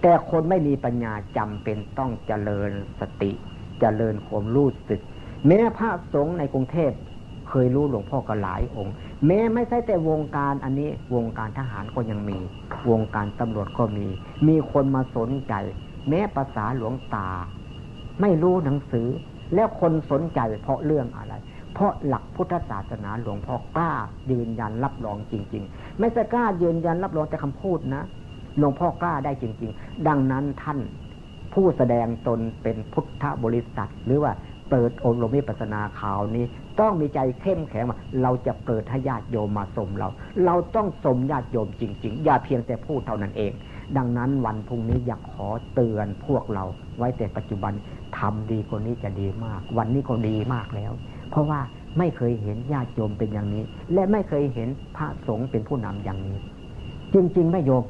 แต่คนไม่มีปัญญาจำเป็นต้องเจริญสติเจริญความรู้สึกแม้พระสงฆ์ในกรุงเทพเคยรู้หลวงพ่อก็หลายองค์แม้ไม่ใช่แต่วงการอันนี้วงการทหารก็ยังมีวงการตำรวจก็มีคนมาสนใจแม้ภาษาหลวงตาไม่รู้หนังสือแล้วคนสนใจเพราะเรื่องอะไรเพราะหลักพุทธศาสนาหลวงพ่อกล้ายืนยันรับรองจริงๆไม่ใช่กล้ายืนยันรับรองแต่คำพูดนะหลวงพ่อกล้าได้จริงๆดังนั้นท่านผู้แสดงตนเป็นพุทธบริษัทหรือว่าเปิดอบรมวิปัสสนาข่าวนี้ต้องมีใจเข้มแข็งว่าเราจะเปิดให้ญาติโยมมาสมเราต้องสมญาติโยมจริงๆอย่าเพียงแต่พูดเท่านั้นเอง ดังนั้นวันพรุ่งนี้อยากขอเตือนพวกเราไว้แต่ปัจจุบันทำดีกว่านี้จะดีมากวันนี้ก็ดีมากแล้วเพราะว่าไม่เคยเห็นญาติโยมเป็นอย่างนี้และไม่เคยเห็นพระสงฆ์เป็นผู้นำอย่างนี้จริงๆไม่โยม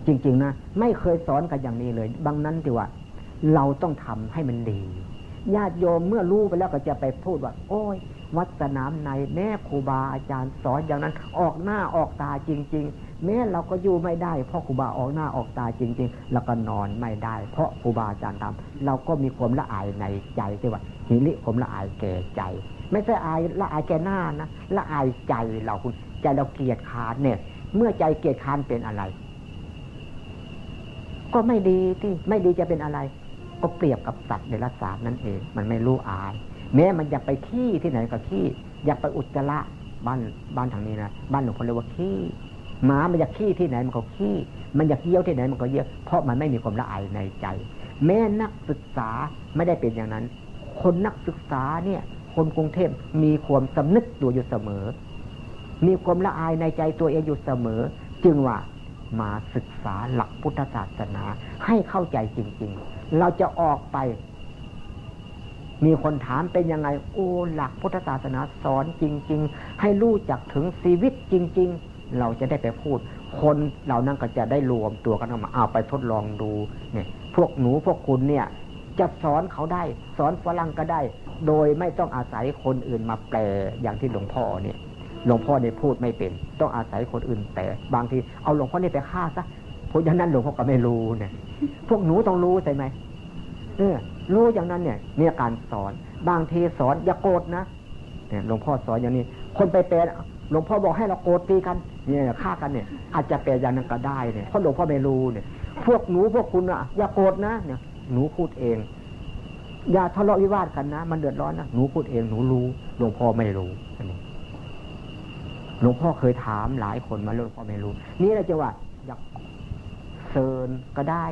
จริงๆนะไม่เคยสอนกันอย่างนี้เลยบางนั้นที่ว่าเราต้องทำให้มันดีญาติโยมเมื่อรู้ไปแล้วก็จะไปพูดว่าโอ้ยวัดสนามในแม่ครูบาอาจารย์สอนอย่างนั้นออกหน้าออกตาจริงๆแม้เราก็อยู่ไม่ได้เพราะครูบาออกหน้าออกตาจริงๆแล้วก็นอนไม่ได้เพราะครูบาอาจารย์ทำเราก็มีความละอายในใจที่ว่าหิริผมละอายแก่ใจไม่ใช่อายละอายแก่หน้านะละอายใจเราคุณใจเราเกียจค้านเนี่ยเมื่อใจเกียจค้านเป็นอะไรก็ไม่ดีที่ไม่ดีจะเป็นอะไรก็เปรียบกับสัตว์เดรัจฉานนั่นเองมันไม่รู้อายแม้มันอยากไปขี้ที่ไหนก็ขี้อยากไปอุจจาระบ้านทางนี้นะบ้านหลวงพ่อเรียกว่าขี้หมามันอยากขี้ที่ไหนมันก็ขี้มันอยากเยี่ยวที่ไหนมันก็เยี่ยวเพราะมันไม่มีความละอายในใจแม้นักศึกษาไม่ได้เป็นอย่างนั้นคนนักศึกษาเนี่ยคนกรุงเทพมีความสำนึกตัวอยู่เสมอมีความละอายในใจตัวเองอยู่เสมอจึงว่ามาศึกษาหลักพุทธศาสนาให้เข้าใจจริงๆเราจะออกไปมีคนถามเป็นยังไงโอ้หลักพุทธศาสนาสอนจริงๆให้รู้จักถึงชีวิตจริงๆเราจะได้ไปพูดคนเหล่านั้นก็จะได้รวมตัวกันออกมาเอาไปทดลองดูเนี่ยพวกหนูพวกคุณเนี่ยจะสอนเขาได้สอนฝรั่งก็ได้โดยไม่ต้องอาศัยคนอื่นมาแปลอย่างที่หลวงพ่อเนี่ยพูดไม่เป็นต้องอาศัยคนอื่นแปลบางทีเอาหลวงพ่อนี่ไปฆ่าซะเพราะฉะนั้นหลวงพ่อก็ไม่รู้เนี่ยพวกหนูต้องรู้ใช่ไหมรู้อย่างนั้นเนี่ยการสอนบางทีสอนอย่าโกรธนะเนี่ยหลวงพ่อสอนอย่างนี้คนไปแปลหลวงพ่อบอกให้เราโกรธตีกันเนี่ยฆ่ากันเนี่ยอาจจะแปลอย่างนั้นก็ได้เนี่ยเพราะหลวงพ่อไม่รู้เนี่ยพวกหนูพวกคุณอ่ะอย่าโกรธนะเนี่ยหนูพูดเองอย่าทะเลาะวิวาทกันนะมันเดือดร้อนนะหนูพูดเองหนูรู้หลวงพ่อไม่รู้หลวงพ่อเคยถามหลายคนมาหลวงพ่อไม่รู้นี่เราจะว่าอยากเชิญก็ได้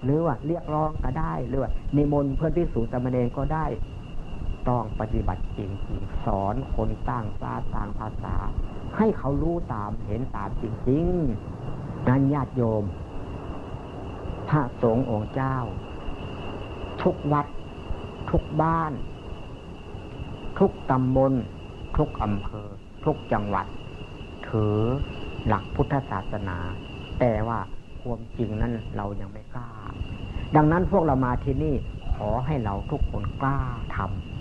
หรือว่าเรียกร้องก็ได้หรือว่านิมนต์เพื่อนภิกษุสามเณรก็ได้ต้องปฏิบัติจริงๆสอนคนต่างชาติต่างภาษาให้เขารู้ตามเห็นตามจริงๆนั้นญาติโยมพระสงฆ์องค์เจ้าทุกวัดทุกบ้านทุกตำบลทุกอำเภอทุกจังหวัดถือหลักพุทธศาสนาแต่ว่าความจริงนั้นเรายังไม่กล้าดังนั้นพวกเรามาที่นี่ขอให้เราทุกคนกล้าทำ